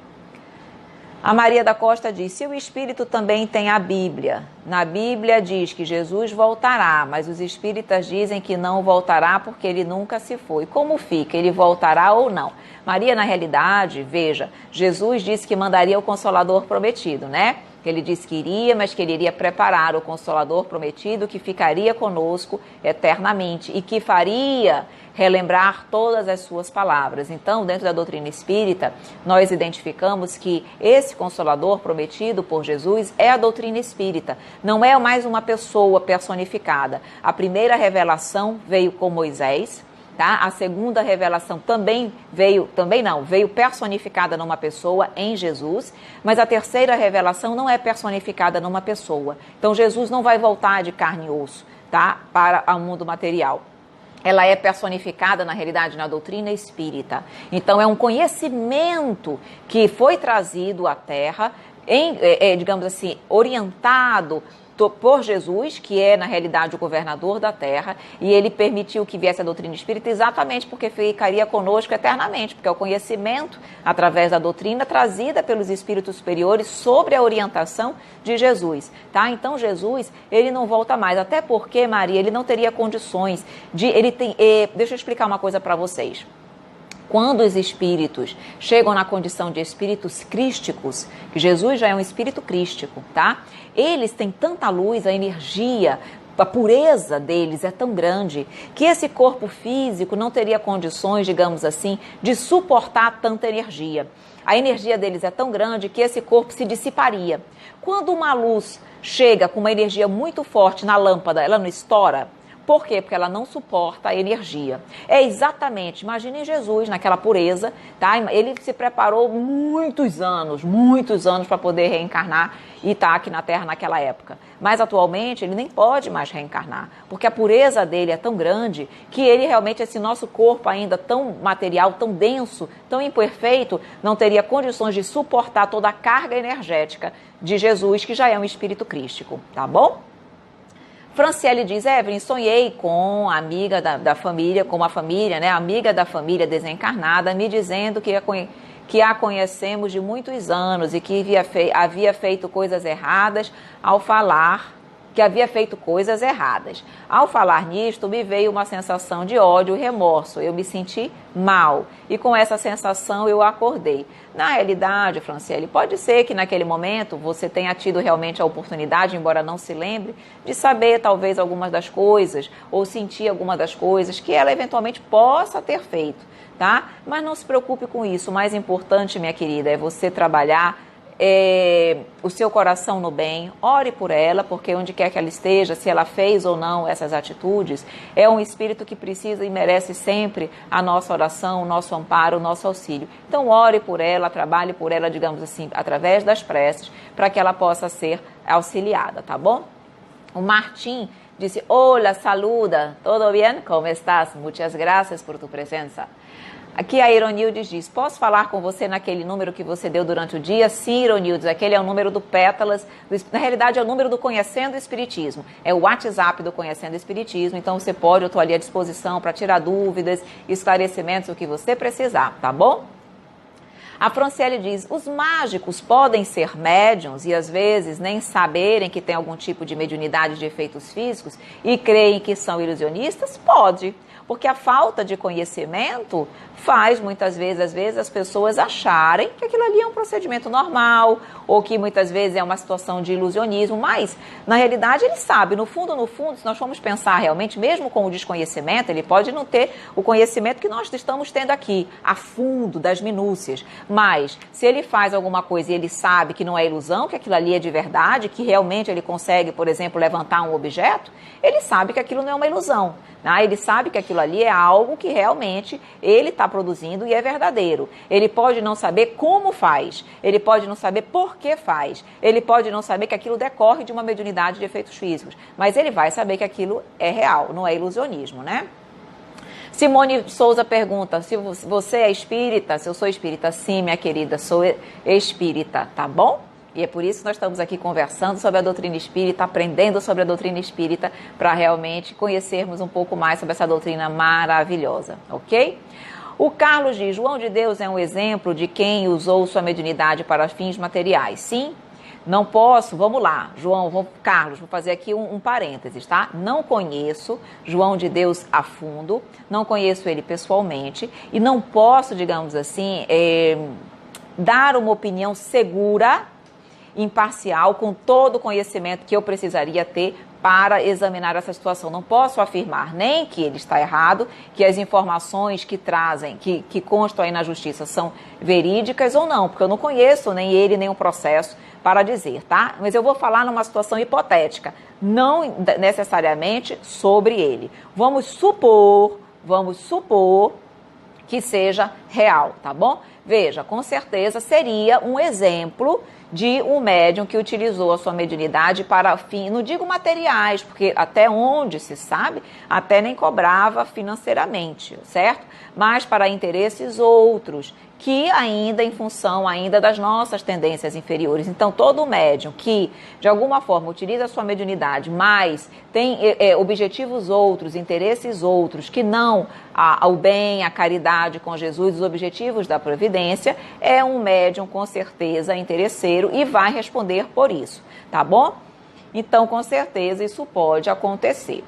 A Maria da Costa diz, se o Espírito também tem a Bíblia, na Bíblia diz que Jesus voltará, mas os espíritas dizem que não voltará porque ele nunca se foi. Como fica? Ele voltará ou não? Maria, na realidade, veja, Jesus disse que mandaria o Consolador prometido, né? Ele disse que iria, mas que ele iria preparar o Consolador prometido que ficaria conosco eternamente e que faria relembrar todas as suas palavras. Então, dentro da doutrina espírita, nós identificamos que esse Consolador prometido por Jesus é a doutrina espírita. Não é mais uma pessoa personificada. A primeira revelação veio com Moisés, tá? A segunda revelação veio personificada numa pessoa, em Jesus, mas a terceira revelação não é personificada numa pessoa. Então, Jesus não vai voltar de carne e osso, tá? Para o mundo material. Ela é personificada, na realidade, na doutrina espírita. Então, é um conhecimento que foi trazido à Terra, digamos assim, orientado por Jesus, que é, na realidade, o governador da Terra, e ele permitiu que viesse a doutrina espírita exatamente porque ficaria conosco eternamente, porque é o conhecimento, através da doutrina, trazida pelos espíritos superiores sobre a orientação de Jesus, tá? Então, Jesus, ele não volta mais, até porque, Maria, ele não teria condições de... deixa eu explicar uma coisa para vocês. Quando os espíritos chegam na condição de espíritos crísticos, que Jesus já é um espírito crístico, tá? Eles têm tanta luz, a energia, a pureza deles é tão grande que esse corpo físico não teria condições, digamos assim, de suportar tanta energia. A energia deles é tão grande que esse corpo se dissiparia. Quando uma luz chega com uma energia muito forte na lâmpada, ela não estoura? Por quê? Porque ela não suporta a energia. É exatamente, imaginem Jesus naquela pureza, tá? Ele se preparou muitos anos para poder reencarnar e estar aqui na Terra naquela época. Mas atualmente ele nem pode mais reencarnar, porque a pureza dele é tão grande que ele realmente, esse nosso corpo ainda tão material, tão denso, tão imperfeito, não teria condições de suportar toda a carga energética de Jesus, que já é um espírito crístico, tá bom? Franciele diz, Evelyn, sonhei com a amiga da família, com uma família, né, amiga da família desencarnada, me dizendo que a conhecemos de muitos anos e que havia feito coisas erradas ao falar, Ao falar nisto, me veio uma sensação de ódio e remorso. Eu me senti mal e com essa sensação eu acordei. Na realidade, Franciele, pode ser que naquele momento você tenha tido realmente a oportunidade, embora não se lembre, de saber talvez algumas das coisas ou sentir algumas das coisas que ela eventualmente possa ter feito, tá? Mas não se preocupe com isso. O mais importante, minha querida, é você trabalhar o seu coração no bem, ore por ela, porque onde quer que ela esteja, se ela fez ou não essas atitudes, é um espírito que precisa e merece sempre a nossa oração, o nosso amparo, o nosso auxílio. Então ore por ela, trabalhe por ela, digamos assim, através das preces, para que ela possa ser auxiliada, tá bom? O Martim disse, hola, saluda, ¿todo bien? ¿Cómo estás? Muchas gracias por tu presença. Aqui a Ironildes diz, posso falar com você naquele número que você deu durante o dia? Sim, Ironildes, aquele é o número do Pétalas, na realidade é o número do Conhecendo o Espiritismo, é o WhatsApp do Conhecendo o Espiritismo, então você pode, eu estou ali à disposição para tirar dúvidas, esclarecimentos, o que você precisar, tá bom? A Franciele diz, os mágicos podem ser médiums e às vezes nem saberem que tem algum tipo de mediunidade de efeitos físicos e creem que são ilusionistas? Pode. Porque a falta de conhecimento faz muitas vezes, às vezes, as pessoas acharem que aquilo ali é um procedimento normal, ou que muitas vezes é uma situação de ilusionismo, mas na realidade ele sabe, no fundo, se nós formos pensar realmente, mesmo com o desconhecimento, ele pode não ter o conhecimento que nós estamos tendo aqui, a fundo, das minúcias, mas se ele faz alguma coisa e ele sabe que não é ilusão, que aquilo ali é de verdade, que realmente ele consegue, por exemplo, levantar um objeto, ele sabe que aquilo não é uma ilusão, né? Ele sabe que aquilo ali é algo que realmente ele está produzindo e é verdadeiro. Ele pode não saber como faz, ele pode não saber por que faz, ele pode não saber que aquilo decorre de uma mediunidade de efeitos físicos, mas ele vai saber que aquilo é real, não é ilusionismo, né? Simone Souza pergunta se você é espírita. Se eu sou espírita, sim, minha querida, sou espírita, tá bom? E é por isso que nós estamos aqui conversando sobre a doutrina espírita, aprendendo sobre a doutrina espírita, para realmente conhecermos um pouco mais sobre essa doutrina maravilhosa, ok? O Carlos diz, João de Deus é um exemplo de quem usou sua mediunidade para fins materiais. Sim? Não posso, vamos lá, Carlos, vou fazer aqui um parênteses, tá? Não conheço João de Deus a fundo, não conheço ele pessoalmente e não posso, digamos assim, dar uma opinião segura, imparcial, com todo o conhecimento que eu precisaria ter para examinar essa situação. Não posso afirmar nem que ele está errado, que as informações que trazem, que constam aí na justiça são verídicas ou não, porque eu não conheço nem ele, nem o processo para dizer, tá? Mas eu vou falar numa situação hipotética, não necessariamente sobre ele. Vamos supor que seja real, tá bom? Veja, com certeza seria um exemplo de um médium que utilizou a sua mediunidade para fim, não digo materiais, porque até onde se sabe, até nem cobrava financeiramente, certo? Mas para interesses outros, que ainda em função ainda das nossas tendências inferiores. Então, todo médium que, de alguma forma, utiliza a sua mediunidade, mas tem objetivos outros, interesses outros, que não ao bem, à caridade com Jesus, os objetivos da providência, é um médium com certeza interesseiro e vai responder por isso, tá bom? Então, com certeza, isso pode acontecer.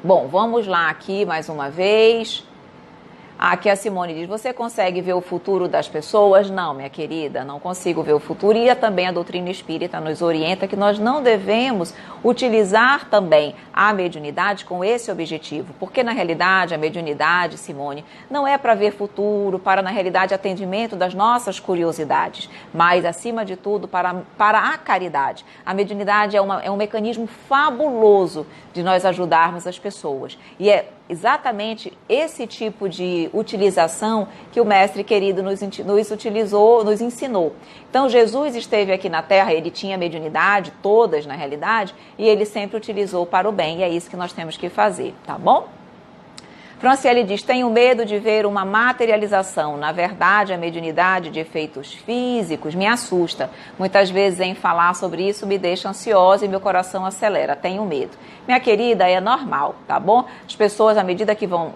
Bom, vamos lá aqui mais uma vez. Aqui a Simone diz, você consegue ver o futuro das pessoas? Não, minha querida, não consigo ver o futuro. E também a doutrina espírita nos orienta que nós não devemos utilizar também a mediunidade com esse objetivo. Porque, na realidade, a mediunidade, Simone, não é para ver futuro, para, na realidade, atendimento das nossas curiosidades, mas, acima de tudo, para a caridade. A mediunidade é um mecanismo fabuloso de nós ajudarmos as pessoas. E é exatamente esse tipo de utilização que o mestre querido nos ensinou. Então, Jesus esteve aqui na Terra, ele tinha mediunidade, todas na realidade, e ele sempre utilizou para o bem, e é isso que nós temos que fazer, tá bom? Franciele diz, tenho medo de ver uma materialização. Na verdade, a mediunidade de efeitos físicos me assusta. Muitas vezes, em falar sobre isso, me deixa ansiosa e meu coração acelera. Tenho medo. Minha querida, é normal, tá bom? As pessoas, à medida que vão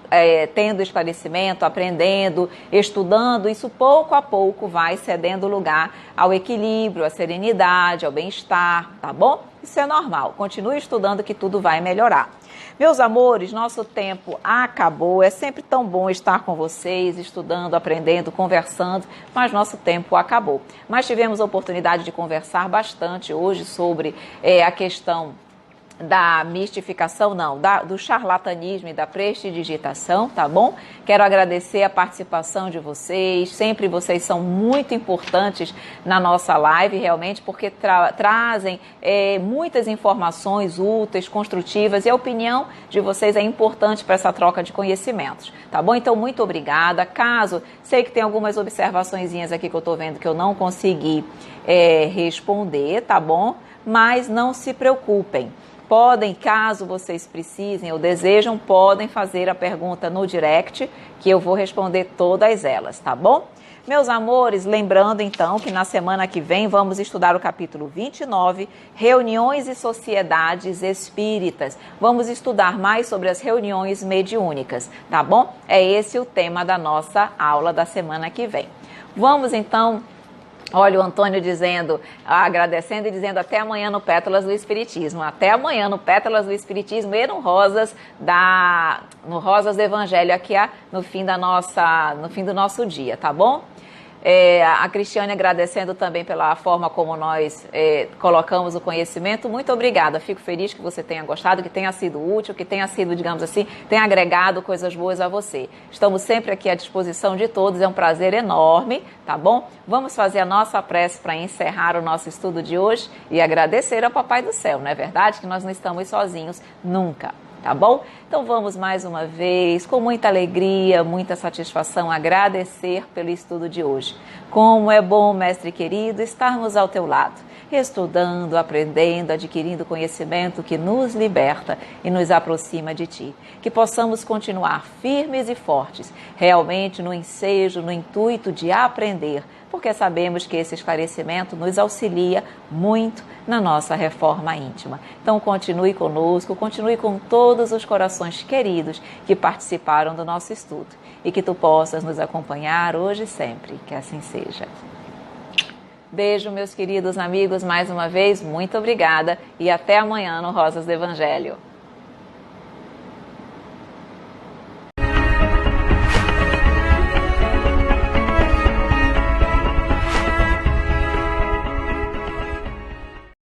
tendo esclarecimento, aprendendo, estudando, isso pouco a pouco vai cedendo lugar ao equilíbrio, à serenidade, ao bem-estar, tá bom? Isso é normal. Continue estudando que tudo vai melhorar. Meus amores, nosso tempo acabou. É sempre tão bom estar com vocês, estudando, aprendendo, conversando, mas nosso tempo acabou. Mas tivemos a oportunidade de conversar bastante hoje sobre a questão da mistificação, do charlatanismo e da prestidigitação, tá bom? Quero agradecer a participação de vocês, sempre vocês são muito importantes na nossa live, realmente, porque trazem muitas informações úteis, construtivas, e a opinião de vocês é importante para essa troca de conhecimentos, tá bom? Então, muito obrigada. Sei que tem algumas observaçõezinhas aqui que eu tô vendo que eu não consegui responder, tá bom? Mas não se preocupem. Podem, caso vocês precisem ou desejam, podem fazer a pergunta no direct, que eu vou responder todas elas, tá bom? Meus amores, lembrando então que na semana que vem vamos estudar o capítulo 29, Reuniões e Sociedades Espíritas. Vamos estudar mais sobre as reuniões mediúnicas, tá bom? É esse o tema da nossa aula da semana que vem. Vamos então Olha o Antônio dizendo, agradecendo e dizendo até amanhã no Pétalas do Espiritismo. Até amanhã no Pétalas do Espiritismo e no Rosas do Evangelho aqui no fim do nosso dia, tá bom? A Cristiane agradecendo também pela forma como nós colocamos o conhecimento. Muito obrigada, fico feliz que você tenha gostado, que tenha sido útil, que tenha sido, digamos assim, tenha agregado coisas boas a você. Estamos sempre aqui à disposição de todos, é um prazer enorme, tá bom? Vamos fazer a nossa prece para encerrar o nosso estudo de hoje e agradecer ao Papai do Céu, não é verdade? Que nós não estamos sozinhos nunca. Tá bom? Então vamos mais uma vez, com muita alegria, muita satisfação, agradecer pelo estudo de hoje. Como é bom, mestre querido, estarmos ao teu lado, estudando, aprendendo, adquirindo conhecimento que nos liberta e nos aproxima de ti. Que possamos continuar firmes e fortes, realmente no ensejo, no intuito de aprender, porque sabemos que esse esclarecimento nos auxilia muito na nossa reforma íntima. Então continue conosco, continue com todos os corações queridos que participaram do nosso estudo e que tu possas nos acompanhar hoje e sempre, que assim seja. Beijo, meus queridos amigos, mais uma vez, muito obrigada e até amanhã no Rosas do Evangelho.